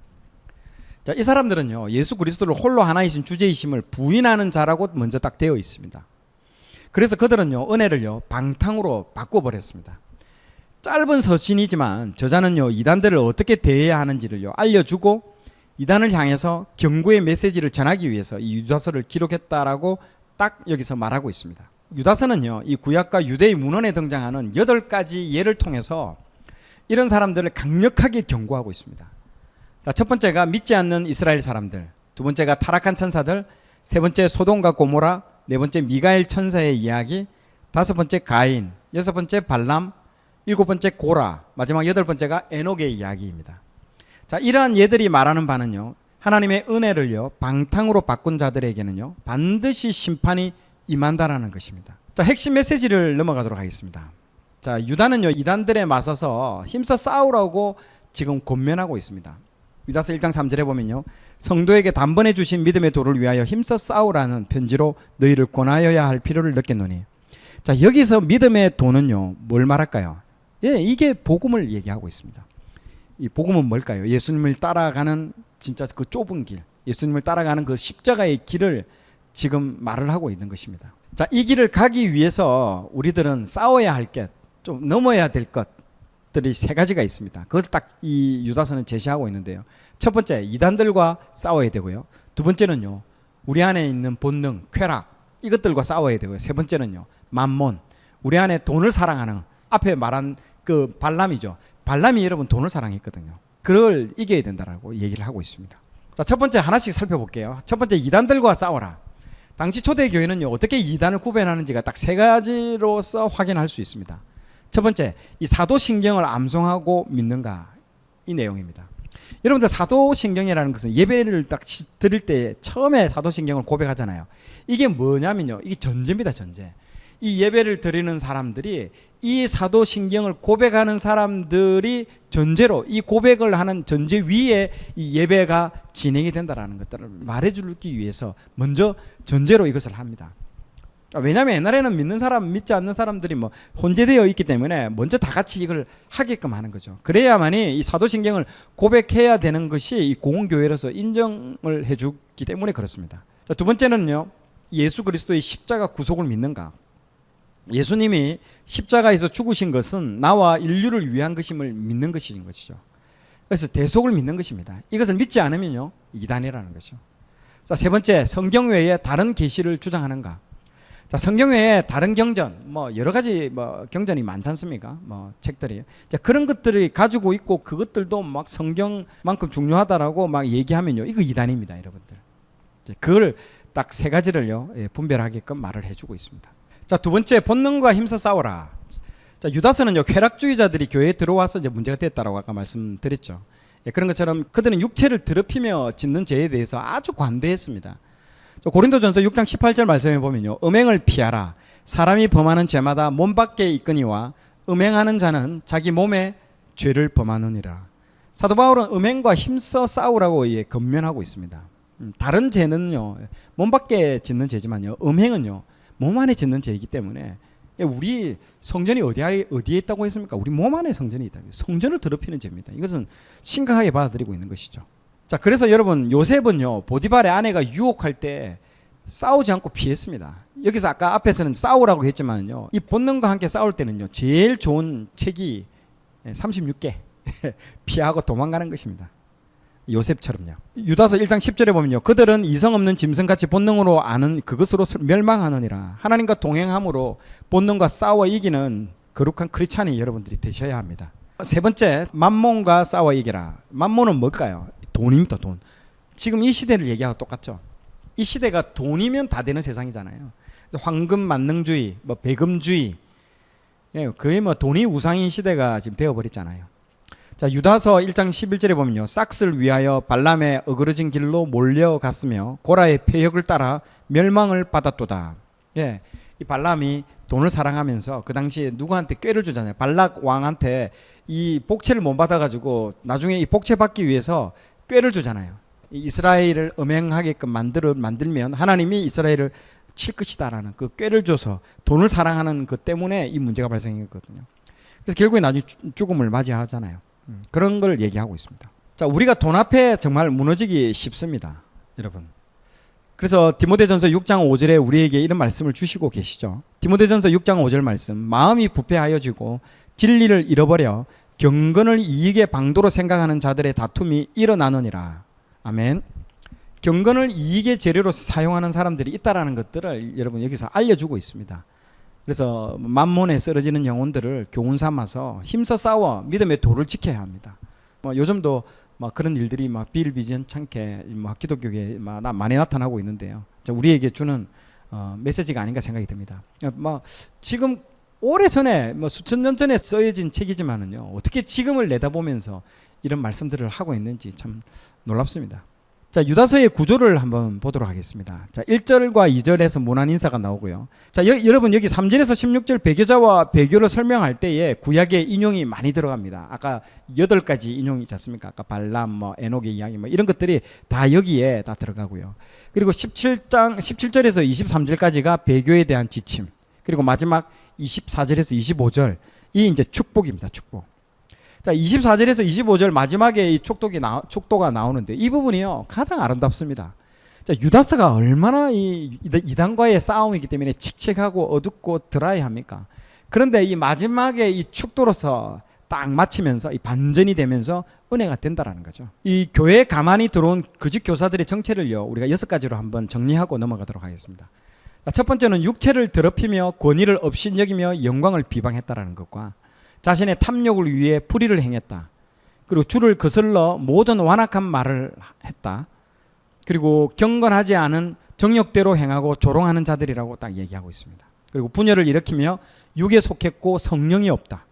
자, 이 사람들은요 예수 그리스도를 홀로 하나이신 주제이심을 부인하는 자라고 먼저 딱 되어 있습니다. 그래서 그들은요 은혜를요 방탕으로 바꿔버렸습니다. 짧은 서신이지만 저자는요 이단들을 어떻게 대해야 하는지를요 알려주고 이단을 향해서 경고의 메시지를 전하기 위해서 이 유다서를 기록했다라고 딱 여기서 말하고 있습니다. 유다서는요 이 구약과 유대의 문헌에 등장하는 8가지 예를 통해서 이런 사람들을 강력하게 경고하고 있습니다. 자, 첫 번째가 믿지 않는 이스라엘 사람들, 두 번째가 타락한 천사들, 세 번째 소돔과 고모라, 네 번째 미가엘 천사의 이야기, 다섯 번째 가인, 여섯 번째 발람, 일곱 번째 고라, 마지막 여덟 번째가 에녹의 이야기입니다. 자, 이러한 예들이 말하는 바는요 하나님의 은혜를요 방탕으로 바꾼 자들에게는요 반드시 심판이 임한다라는 것입니다. 자, 핵심 메시지를 넘어가도록 하겠습니다. 자, 유다는요 이단들에 맞서서 힘써 싸우라고 지금 권면하고 있습니다. 유다서 1장 3절에 보면요 성도에게 단번에 주신 믿음의 도를 위하여 힘써 싸우라는 편지로 너희를 권하여야 할 필요를 느꼈노니. 자, 여기서 믿음의 도는요 뭘 말할까요? 예, 이게 복음을 얘기하고 있습니다. 이 복음은 뭘까요? 예수님을 따라가는 진짜 그 좁은 길, 예수님을 따라가는 그 십자가의 길을 지금 말을 하고 있는 것입니다. 자, 이 길을 가기 위해서 우리들은 싸워야 할 것, 좀 넘어야 될 것들이 세 가지가 있습니다. 그것을 딱 이 유다서는 제시하고 있는데요. 첫 번째, 이단들과 싸워야 되고요. 두 번째는요, 우리 안에 있는 본능, 쾌락, 이것들과 싸워야 되고요. 세 번째는요, 만몬, 우리 안에 돈을 사랑하는, 앞에 말한 그 발람이죠. 발람이 여러분 돈을 사랑했거든요. 그걸 이겨야 된다라고 얘기를 하고 있습니다. 자, 첫 번째 하나씩 살펴볼게요. 첫 번째, 이단들과 싸워라. 당시 초대교회는요 어떻게 이단을 구별하는지가 딱 세 가지로서 확인할 수 있습니다. 첫 번째, 이 사도신경을 암송하고 믿는가, 이 내용입니다. 여러분들 사도신경이라는 것은 예배를 딱 드릴 때 처음에 사도신경을 고백하잖아요. 이게 뭐냐면요, 이게 전제입니다. 전제. 이 예배를 드리는 사람들이 이 사도신경을 고백하는 사람들이 전제로, 이 고백을 하는 전제 위에 이 예배가 진행이 된다라는 것들을 말해주기 위해서 먼저 전제로 이것을 합니다. 왜냐하면 옛날에는 믿는 사람, 믿지 않는 사람들이 뭐 혼재되어 있기 때문에 먼저 다 같이 이걸 하게끔 하는 거죠. 그래야만이 이 사도신경을 고백해야 되는 것이 이 공교회로서 인정을 해주기 때문에 그렇습니다. 자, 두 번째는요, 예수 그리스도의 십자가 구속을 믿는가. 예수님이 십자가에서 죽으신 것은 나와 인류를 위한 것임을 믿는 것인 것이죠. 그래서 대속을 믿는 것입니다. 이것을 믿지 않으면요 이단이라는 것이죠. 자, 세 번째, 성경 외에 다른 계시를 주장하는가. 자, 성경 외에 다른 경전, 뭐 여러 가지 뭐 경전이 많지 않습니까? 뭐 책들이. 자, 그런 것들이 가지고 있고 그것들도 막 성경만큼 중요하다라고 막 얘기하면요, 이거 이단입니다, 여러분들. 그걸 딱 세 가지를요 분별하게끔 말을 해주고 있습니다. 자, 두 번째, 본능과 힘써 싸워라. 자, 유다서는요 쾌락주의자들이 교회에 들어와서 이제 문제가 됐다라고 아까 말씀드렸죠. 예, 그런 것처럼 그들은 육체를 더럽히며 짓는 죄에 대해서 아주 관대했습니다. 고린도전서 6장 18절 말씀에 보면요, 음행을 피하라. 사람이 범하는 죄마다 몸 밖에 있거니와 음행하는 자는 자기 몸에 죄를 범하느니라. 사도 바울은 음행과 힘써 싸우라고 권면하고 있습니다. 다른 죄는요 몸 밖에 짓는 죄지만요, 음행은요 몸 안에 짓는 죄이기 때문에, 우리 성전이 어디에 있다고 했습니까? 우리 몸 안에 성전이 있다. 성전을 더럽히는 죄입니다. 이것은 심각하게 받아들이고 있는 것이죠. 자, 그래서 여러분, 요셉은요 보디발의 아내가 유혹할 때 싸우지 않고 피했습니다. 여기서 아까 앞에서는 싸우라고 했지만요, 이 본능과 함께 싸울 때는요 제일 좋은 책이 36개 피하고 도망가는 것입니다. 요셉처럼요. 유다서 1장 10절에 보면요, 그들은 이성 없는 짐승같이 본능으로 아는 그것으로 멸망하느니라. 하나님과 동행함으로 본능과 싸워 이기는 거룩한 크리스찬이 여러분들이 되셔야 합니다. 세 번째, 만몬과 싸워 이기라. 만몬은 뭘까요? 돈입니다. 돈. 지금 이 시대를 얘기하고 똑같죠. 이 시대가 돈이면 다 되는 세상이잖아요. 황금 만능주의, 뭐 배금주의, 예, 거의 뭐 돈이 우상인 시대가 지금 되어버렸잖아요. 자, 유다서 1장 11절에 보면요, 싹을 위하여 발람의 어그러진 길로 몰려갔으며 고라의 폐역을 따라 멸망을 받았도다. 예, 이 발람이 돈을 사랑하면서 그 당시에 누구한테 꾀를 주잖아요. 발락 왕한테 이 복채를 못 받아가지고 나중에 이 복채 받기 위해서 꾀를 주잖아요. 이스라엘을 음행하게끔 만들면 하나님이 이스라엘을 칠 것이다라는 그 꾀를 줘서 돈을 사랑하는 그 때문에 이 문제가 발생했거든요. 그래서 결국에 나중에 죽음을 맞이하잖아요. 그런 걸 얘기하고 있습니다. 자, 우리가 돈 앞에 정말 무너지기 쉽습니다, 여러분. 그래서 디모데전서 6장 5절에 우리에게 이런 말씀을 주시고 계시죠. 디모데전서 6장 5절 말씀. 마음이 부패하여지고 진리를 잃어버려 경건을 이익의 방도로 생각하는 자들의 다툼이 일어나느니라. 아멘. 경건을 이익의 재료로 사용하는 사람들이 있다라는 것들을 여러분 여기서 알려주고 있습니다. 그래서 만몬에 쓰러지는 영혼들을 교훈 삼아서 힘써 싸워 믿음의 도를 지켜야 합니다. 요즘도 막 그런 일들이 막 비일비재찮게 기독교계에 많이 나타나고 있는데요. 우리에게 주는 메시지가 아닌가 생각이 듭니다. 지금 오래전에 수천 년 전에 써진 책이지만은요, 어떻게 지금을 내다보면서 이런 말씀들을 하고 있는지 참 놀랍습니다. 자, 유다서의 구조를 한번 보도록 하겠습니다. 자, 1절과 2절에서 문안 인사가 나오고요. 자, 여러분 여기 3절에서 16절 배교자와 배교를 설명할 때에 구약의 인용이 많이 들어갑니다. 아까 8가지 인용이 있지 않습니까? 아까 발람, 에녹의 이야기 이런 것들이 다 여기에 다 들어가고요. 그리고 17절에서 23절까지가 배교에 대한 지침. 그리고 마지막 24절에서 25절이 이제 축복입니다. 축복. 자, 24절에서 25절 마지막에 이 축도가 나오는데 이 부분이요 가장 아름답습니다. 자, 유다서가 얼마나 이 이단과의 싸움이기 때문에 칙칙하고 어둡고 드라이합니까? 그런데 이 마지막에 이 축도로서 딱 마치면서 이 반전이 되면서 은혜가 된다라는 거죠. 이 교회에 가만히 들어온 거짓 교사들의 정체를요 우리가 6가지로 한번 정리하고 넘어가도록 하겠습니다. 자, 첫 번째는 육체를 더럽히며 권위를 업신여기며 영광을 비방했다라는 것과 자신의 탐욕을 위해 불의를 행했다. 그리고 주를 거슬러 모든 완악한 말을 했다. 그리고 경건하지 않은 정욕대로 행하고 조롱하는 자들이라고 딱 얘기하고 있습니다. 그리고 분열을 일으키며 육에 속했고 성령이 없다.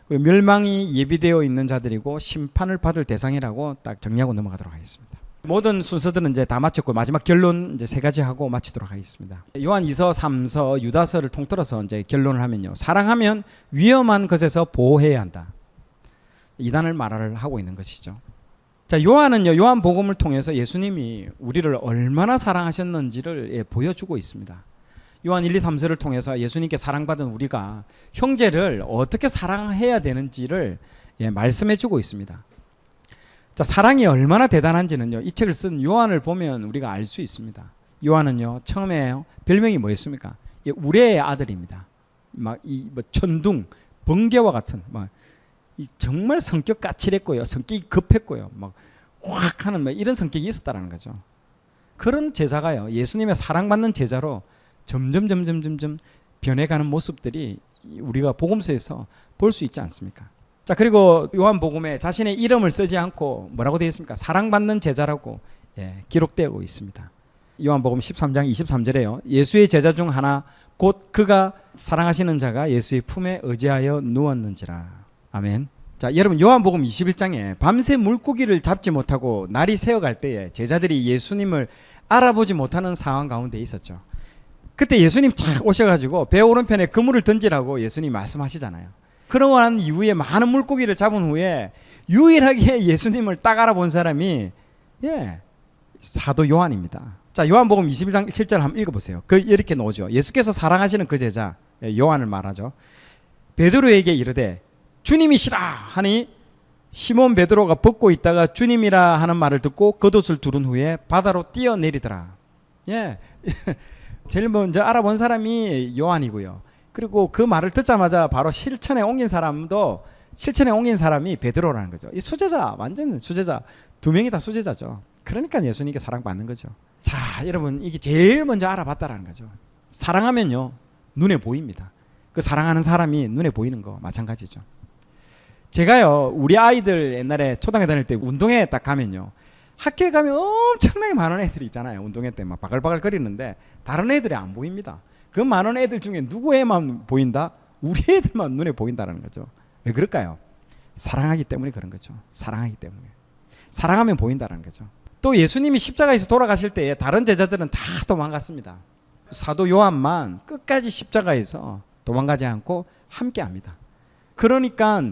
그리고 멸망이 예비되어 있는 자들이고 심판을 받을 대상이라고 딱 정리하고 넘어가도록 하겠습니다. 모든 순서들은 이제 다 마쳤고 마지막 결론 이제 3가지 하고 마치도록 하겠습니다. 요한 2서, 3서, 유다서를 통틀어서 이제 결론을 하면요. 사랑하면 위험한 것에서 보호해야 한다. 이단을 말을 하고 있는 것이죠. 자, 요한은요. 요한복음을 통해서 예수님이 우리를 얼마나 사랑하셨는지를 보여주고 있습니다. 요한 1, 2, 3서를 통해서 예수님께 사랑받은 우리가 형제를 어떻게 사랑해야 되는지를 말씀해주고 있습니다. 자, 사랑이 얼마나 대단한지는요 이 책을 쓴 요한을 보면 우리가 알 수 있습니다. 요한은요 처음에 별명이 뭐였습니까? 우레의 아들입니다. 천둥, 번개와 같은 이 정말 성격 까칠했고요, 성격이 급했고요, 확 하는 이런 성격이 있었다라는 거죠. 그런 제자가요 예수님의 사랑받는 제자로 점점 변해가는 모습들이 우리가 복음서에서 볼 수 있지 않습니까? 자, 그리고 요한복음에 자신의 이름을 쓰지 않고 뭐라고 되어 있습니까? 사랑받는 제자라고 기록되고 있습니다. 요한복음 13장 23절에요. 예수의 제자 중 하나 곧 그가 사랑하시는 자가 예수의 품에 의지하여 누웠는지라. 아멘. 자, 여러분 요한복음 21장에 밤새 물고기를 잡지 못하고 날이 새어갈 때에 제자들이 예수님을 알아보지 못하는 상황 가운데 있었죠. 그때 예수님 착 오셔가지고 배 오른편에 그물을 던지라고 예수님 말씀하시잖아요. 그러한 이후에 많은 물고기를 잡은 후에 유일하게 예수님을 딱 알아본 사람이 사도 요한입니다. 자, 요한복음 21장 7절 한번 읽어보세요. 이렇게 나오죠. 예수께서 사랑하시는 그 제자 요한을 말하죠. 베드로에게 이르되 주님이시라 하니 시몬 베드로가 벗고 있다가 주님이라 하는 말을 듣고 겉옷을 두른 후에 바다로 뛰어내리더라. 제일 먼저 알아본 사람이 요한이고요. 그리고 그 말을 듣자마자 바로 실천에 옮긴 사람이 베드로라는 거죠. 이 수제자, 완전 수제자. 2명이 다 수제자죠. 그러니까 예수님께 사랑받는 거죠. 자, 여러분 이게 제일 먼저 알아봤다라는 거죠. 사랑하면요 눈에 보입니다. 그 사랑하는 사람이 눈에 보이는 거 마찬가지죠. 제가요 우리 아이들 옛날에 초등학교 다닐 때 운동회 딱 가면요 학교에 가면 엄청나게 많은 애들이 있잖아요. 운동회 때 막 바글바글 거리는데 다른 애들이 안 보입니다. 그 많은 애들 중에 누구에만 보인다? 우리 애들만 눈에 보인다는 거죠. 왜 그럴까요? 사랑하기 때문에 그런 거죠. 사랑하기 때문에. 사랑하면 보인다는 거죠. 또 예수님이 십자가에서 돌아가실 때에 다른 제자들은 다 도망갔습니다. 사도 요한만 끝까지 십자가에서 도망가지 않고 함께합니다. 그러니까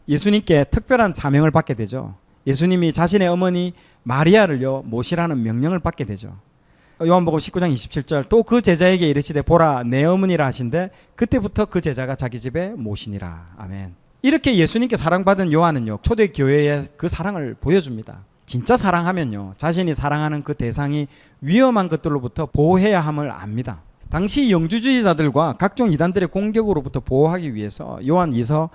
예수님께 특별한 사명을 받게 되죠. 예수님이 자신의 어머니 마리아를요 모시라는 명령을 받게 되죠. 요한복음 19장 27절 또 그 제자에게 이르시되 보라 내 어머니라 하신데 그때부터 그 제자가 자기 집에 모시니라. 아멘. 이렇게 예수님께 사랑받은 요한은요 초대교회에 그 사랑을 보여줍니다. 진짜 사랑하면요 자신이 사랑하는 그 대상이 위험한 것들로부터 보호해야 함을 압니다. 당시 영주주의자들과 각종 이단들의 공격으로부터 보호하기 위해서 요한 2서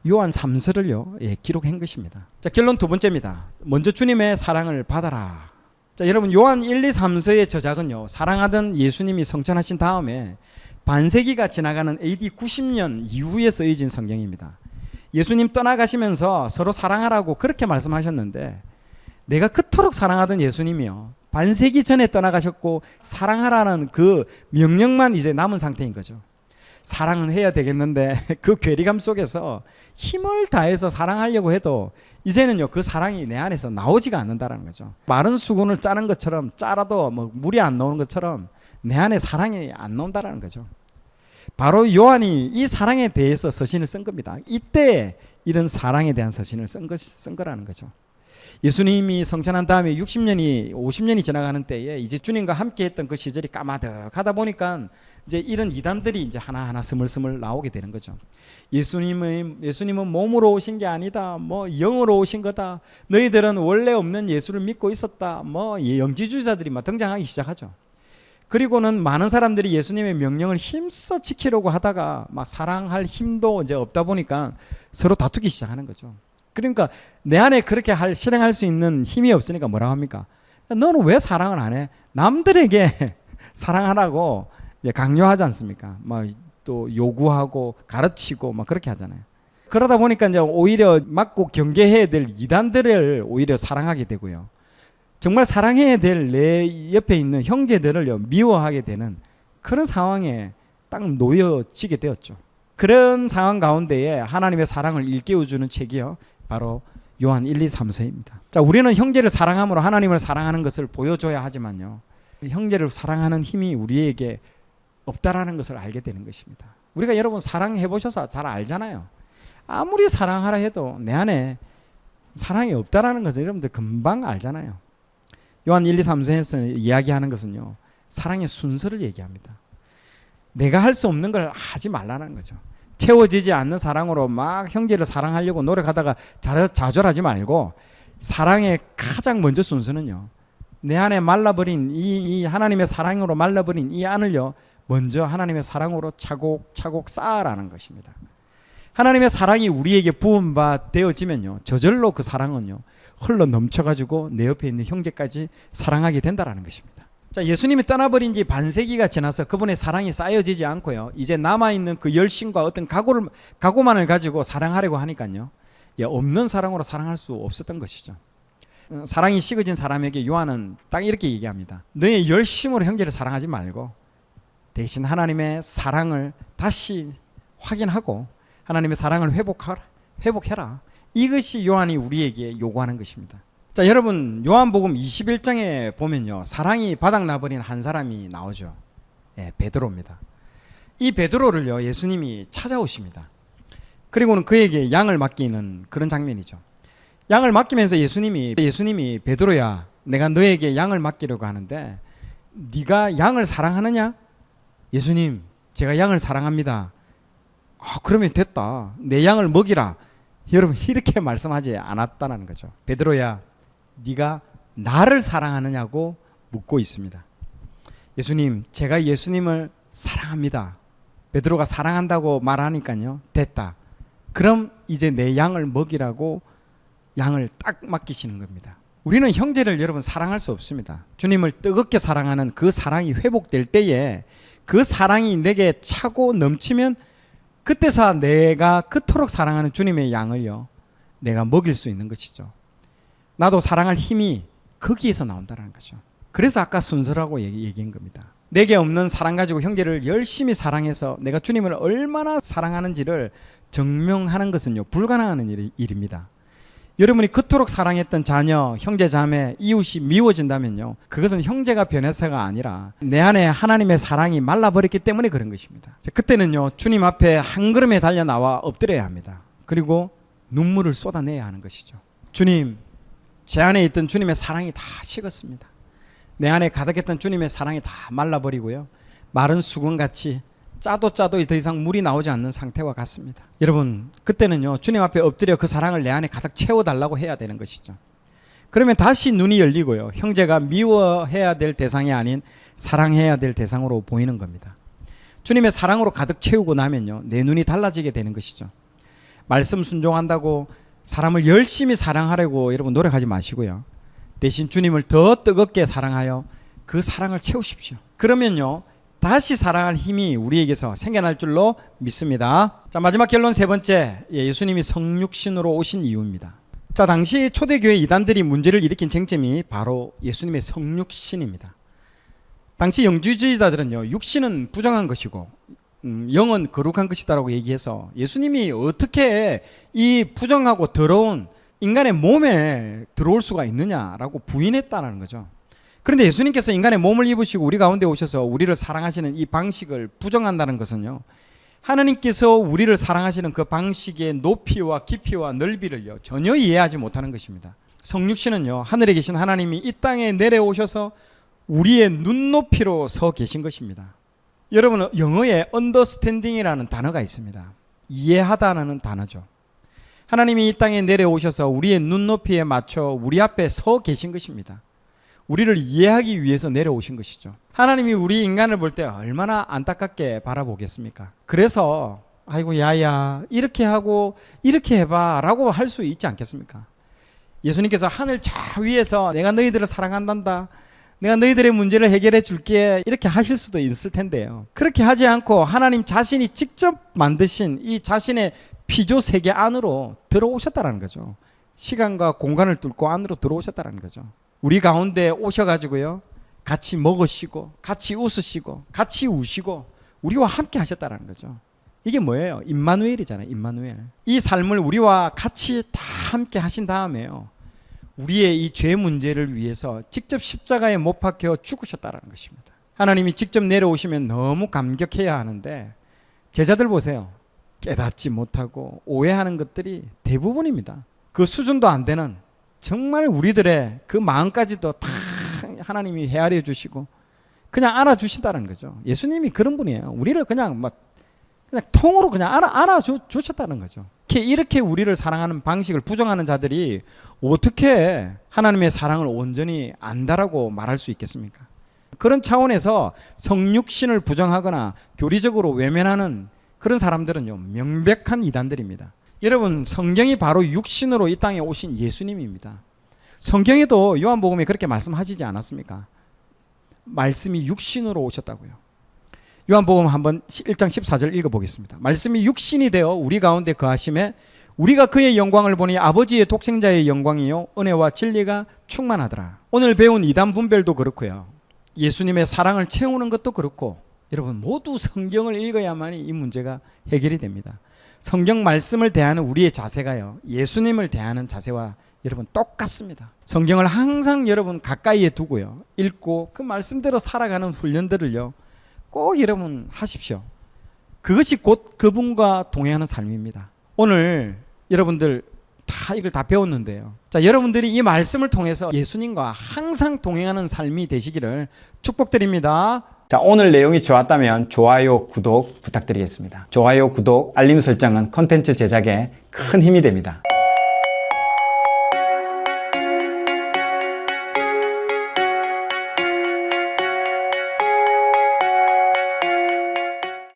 요한 3서를요 기록한 것입니다. 자, 결론 두 번째입니다. 먼저 주님의 사랑을 받아라. 자, 여러분 요한 1, 2, 3서의 저작은요 사랑하던 예수님이 성천하신 다음에 반세기가 지나가는 AD 90년 이후에 쓰여진 성경입니다. 예수님 떠나가시면서 서로 사랑하라고 그렇게 말씀하셨는데 내가 그토록 사랑하던 예수님이요 반세기 전에 떠나가셨고 사랑하라는 그 명령만 이제 남은 상태인 거죠. 사랑은 해야 되겠는데 그 괴리감 속에서 힘을 다해서 사랑하려고 해도 이제는요 그 사랑이 내 안에서 나오지가 않는다는 거죠. 마른 수건을 짜는 것처럼 짜라도 뭐 물이 안 나오는 것처럼 내 안에 사랑이 안 나온다는 거죠. 바로 요한이 이 사랑에 대해서 서신을 쓴 겁니다. 이때 이런 사랑에 대한 서신을 쓴 거라는 거죠. 예수님이 성천한 다음에 60년이 50년이 지나가는 때에 이제 주님과 함께 했던 그 시절이 까마득하다 보니까 이제 이런 이단들이 이제 하나하나 스물스물 나오게 되는 거죠. 예수님은 몸으로 오신 게 아니다. 뭐 영으로 오신 거다. 너희들은 원래 없는 예수를 믿고 있었다. 뭐 영지주의자들이 막 등장하기 시작하죠. 그리고는 많은 사람들이 예수님의 명령을 힘써 지키려고 하다가 막 사랑할 힘도 이제 없다 보니까 서로 다투기 시작하는 거죠. 그러니까 내 안에 그렇게 실행할 수 있는 힘이 없으니까 뭐라고 합니까? 너는 왜 사랑을 안 해? 남들에게 사랑하라고 강요하지 않습니까? 막 또 요구하고 가르치고 막 그렇게 하잖아요. 그러다 보니까 이제 오히려 맞고 경계해야 될 이단들을 오히려 사랑하게 되고요. 정말 사랑해야 될 내 옆에 있는 형제들을 미워하게 되는 그런 상황에 딱 놓여지게 되었죠. 그런 상황 가운데에 하나님의 사랑을 일깨워주는 책이요 바로 요한 1, 2, 3서입니다. 자, 우리는 형제를 사랑함으로 하나님을 사랑하는 것을 보여줘야 하지만요 형제를 사랑하는 힘이 우리에게 없다라는 것을 알게 되는 것입니다. 우리가 여러분 사랑해 보셔서 잘 알잖아요. 아무리 사랑하라 해도 내 안에 사랑이 없다라는 것을 여러분들 금방 알잖아요. 요한 1, 2, 3서에서 이야기하는 것은요 사랑의 순서를 얘기합니다. 내가 할 수 없는 걸 하지 말라는 거죠. 채워지지 않는 사랑으로 막 형제를 사랑하려고 노력하다가 좌절하지 말고 사랑의 가장 먼저 순서는요 내 안에 말라버린 이 하나님의 사랑으로 말라버린 이 안을요 먼저 하나님의 사랑으로 차곡차곡 쌓아라는 것입니다. 하나님의 사랑이 우리에게 부은 바 되어지면요 저절로 그 사랑은요 흘러 넘쳐가지고 내 옆에 있는 형제까지 사랑하게 된다는 것입니다. 자, 예수님이 떠나버린 지 반세기가 지나서 그분의 사랑이 쌓여지지 않고요 이제 남아있는 그 열심과 어떤 각오만을 가지고 사랑하려고 하니까요 없는 사랑으로 사랑할 수 없었던 것이죠. 사랑이 식어진 사람에게 요한은 딱 이렇게 얘기합니다. 너의 열심으로 형제를 사랑하지 말고 대신 하나님의 사랑을 다시 확인하고 하나님의 사랑을 회복해라. 이것이 요한이 우리에게 요구하는 것입니다. 자, 여러분 요한복음 21장에 보면요 사랑이 바닥나버린 한 사람이 나오죠. 베드로입니다. 이 베드로를요 예수님이 찾아오십니다. 그리고는 그에게 양을 맡기는 그런 장면이죠. 양을 맡기면서 예수님이 베드로야 내가 너에게 양을 맡기려고 하는데 네가 양을 사랑하느냐? 예수님 제가 양을 사랑합니다. 그러면 됐다. 내 양을 먹이라. 여러분 이렇게 말씀하지 않았다는 거죠. 베드로야 네가 나를 사랑하느냐고 묻고 있습니다. 예수님 제가 예수님을 사랑합니다. 베드로가 사랑한다고 말하니까요 됐다. 그럼 이제 내 양을 먹이라고 양을 딱 맡기시는 겁니다. 우리는 형제를 여러분 사랑할 수 없습니다. 주님을 뜨겁게 사랑하는 그 사랑이 회복될 때에 그 사랑이 내게 차고 넘치면 그때서 내가 그토록 사랑하는 주님의 양을요 내가 먹일 수 있는 것이죠. 나도 사랑할 힘이 거기에서 나온다는 거죠. 그래서 아까 순서라고 얘기한 겁니다. 내게 없는 사랑 가지고 형제를 열심히 사랑해서 내가 주님을 얼마나 사랑하는지를 증명하는 것은요, 불가능한 일입니다. 여러분이 그토록 사랑했던 자녀, 형제, 자매, 이웃이 미워진다면요, 그것은 형제가 변해서가 아니라 내 안에 하나님의 사랑이 말라버렸기 때문에 그런 것입니다. 그때는요, 주님 앞에 한 걸음에 달려 나와 엎드려야 합니다. 그리고 눈물을 쏟아내야 하는 것이죠. 주님, 제 안에 있던 주님의 사랑이 다 식었습니다. 내 안에 가득했던 주님의 사랑이 다 말라버리고요, 마른 수건같이 짜도 더 이상 물이 나오지 않는 상태와 같습니다. 여러분, 그때는요, 주님 앞에 엎드려 그 사랑을 내 안에 가득 채워달라고 해야 되는 것이죠. 그러면 다시 눈이 열리고요, 형제가 미워해야 될 대상이 아닌 사랑해야 될 대상으로 보이는 겁니다. 주님의 사랑으로 가득 채우고 나면요, 내 눈이 달라지게 되는 것이죠. 말씀 순종한다고 사람을 열심히 사랑하려고 여러분 노력하지 마시고요, 대신 주님을 더 뜨겁게 사랑하여 그 사랑을 채우십시오. 그러면요, 다시 사랑할 힘이 우리에게서 생겨날 줄로 믿습니다. 자, 마지막 결론 세 번째, 예수님이 성육신으로 오신 이유입니다. 자, 당시 초대교회 이단들이 문제를 일으킨 쟁점이 바로 예수님의 성육신입니다. 당시 영주주의자들은요, 육신은 부정한 것이고 영은 거룩한 것이다라고 얘기해서 예수님이 어떻게 이 부정하고 더러운 인간의 몸에 들어올 수가 있느냐라고 부인했다는 거죠. 그런데 예수님께서 인간의 몸을 입으시고 우리 가운데 오셔서 우리를 사랑하시는 이 방식을 부정한다는 것은요, 하나님께서 우리를 사랑하시는 그 방식의 높이와 깊이와 넓이를요, 전혀 이해하지 못하는 것입니다. 성육신은요, 하늘에 계신 하나님이 이 땅에 내려오셔서 우리의 눈높이로 서 계신 것입니다. 여러분, 영어에 understanding이라는 단어가 있습니다. 이해하다는 단어죠. 하나님이 이 땅에 내려오셔서 우리의 눈높이에 맞춰 우리 앞에 서 계신 것입니다. 우리를 이해하기 위해서 내려오신 것이죠. 하나님이 우리 인간을 볼 때 얼마나 안타깝게 바라보겠습니까? 그래서 아이고 야야 이렇게 하고 이렇게 해봐 라고 할 수 있지 않겠습니까? 예수님께서 하늘 저 위에서 내가 너희들을 사랑한단다, 내가 너희들의 문제를 해결해 줄게 이렇게 하실 수도 있을 텐데요, 그렇게 하지 않고 하나님 자신이 직접 만드신 이 자신의 피조 세계 안으로 들어오셨다는 거죠. 시간과 공간을 뚫고 안으로 들어오셨다는 거죠. 우리 가운데 오셔가지고요, 같이 먹으시고 같이 웃으시고 같이 우시고 우리와 함께 하셨다는 거죠. 이게 뭐예요? 임마누엘이잖아요. 임마누엘. 이 삶을 우리와 같이 다 함께 하신 다음에요, 우리의 이 죄 문제를 위해서 직접 십자가에 못 박혀 죽으셨다는 것입니다. 하나님이 직접 내려오시면 너무 감격해야 하는데 제자들 보세요. 깨닫지 못하고 오해하는 것들이 대부분입니다. 그 수준도 안 되는, 정말 우리들의 그 마음까지도 다 하나님이 헤아려 주시고 그냥 알아주신다는 거죠. 예수님이 그런 분이에요. 우리를 그냥 통으로 그냥 알아주셨다는 거죠. 이렇게 우리를 사랑하는 방식을 부정하는 자들이 어떻게 하나님의 사랑을 온전히 안다라고 말할 수 있겠습니까? 그런 차원에서 성육신을 부정하거나 교리적으로 외면하는 그런 사람들은요, 명백한 이단들입니다. 여러분, 성경이 바로 육신으로 이 땅에 오신 예수님입니다. 성경에도 요한복음에 그렇게 말씀하시지 않았습니까? 말씀이 육신으로 오셨다고요. 요한복음 한번 1장 14절 읽어보겠습니다. 말씀이 육신이 되어 우리 가운데 거하심에 우리가 그의 영광을 보니 아버지의 독생자의 영광이요 은혜와 진리가 충만하더라. 오늘 배운 이단 분별도 그렇고요, 예수님의 사랑을 채우는 것도 그렇고, 여러분 모두 성경을 읽어야만이 이 문제가 해결이 됩니다. 성경 말씀을 대하는 우리의 자세가요, 예수님을 대하는 자세와 여러분 똑같습니다. 성경을 항상 여러분 가까이에 두고요, 읽고 그 말씀대로 살아가는 훈련들을요 꼭 여러분 하십시오. 그것이 곧 그분과 동행하는 삶입니다. 오늘 여러분들 이걸 다 배웠는데요, 자, 여러분들이 이 말씀을 통해서 예수님과 항상 동행하는 삶이 되시기를 축복드립니다. 자, 오늘 내용이 좋았다면 좋아요, 구독 부탁드리겠습니다. 좋아요, 구독, 알림 설정은 콘텐츠 제작에 큰 힘이 됩니다.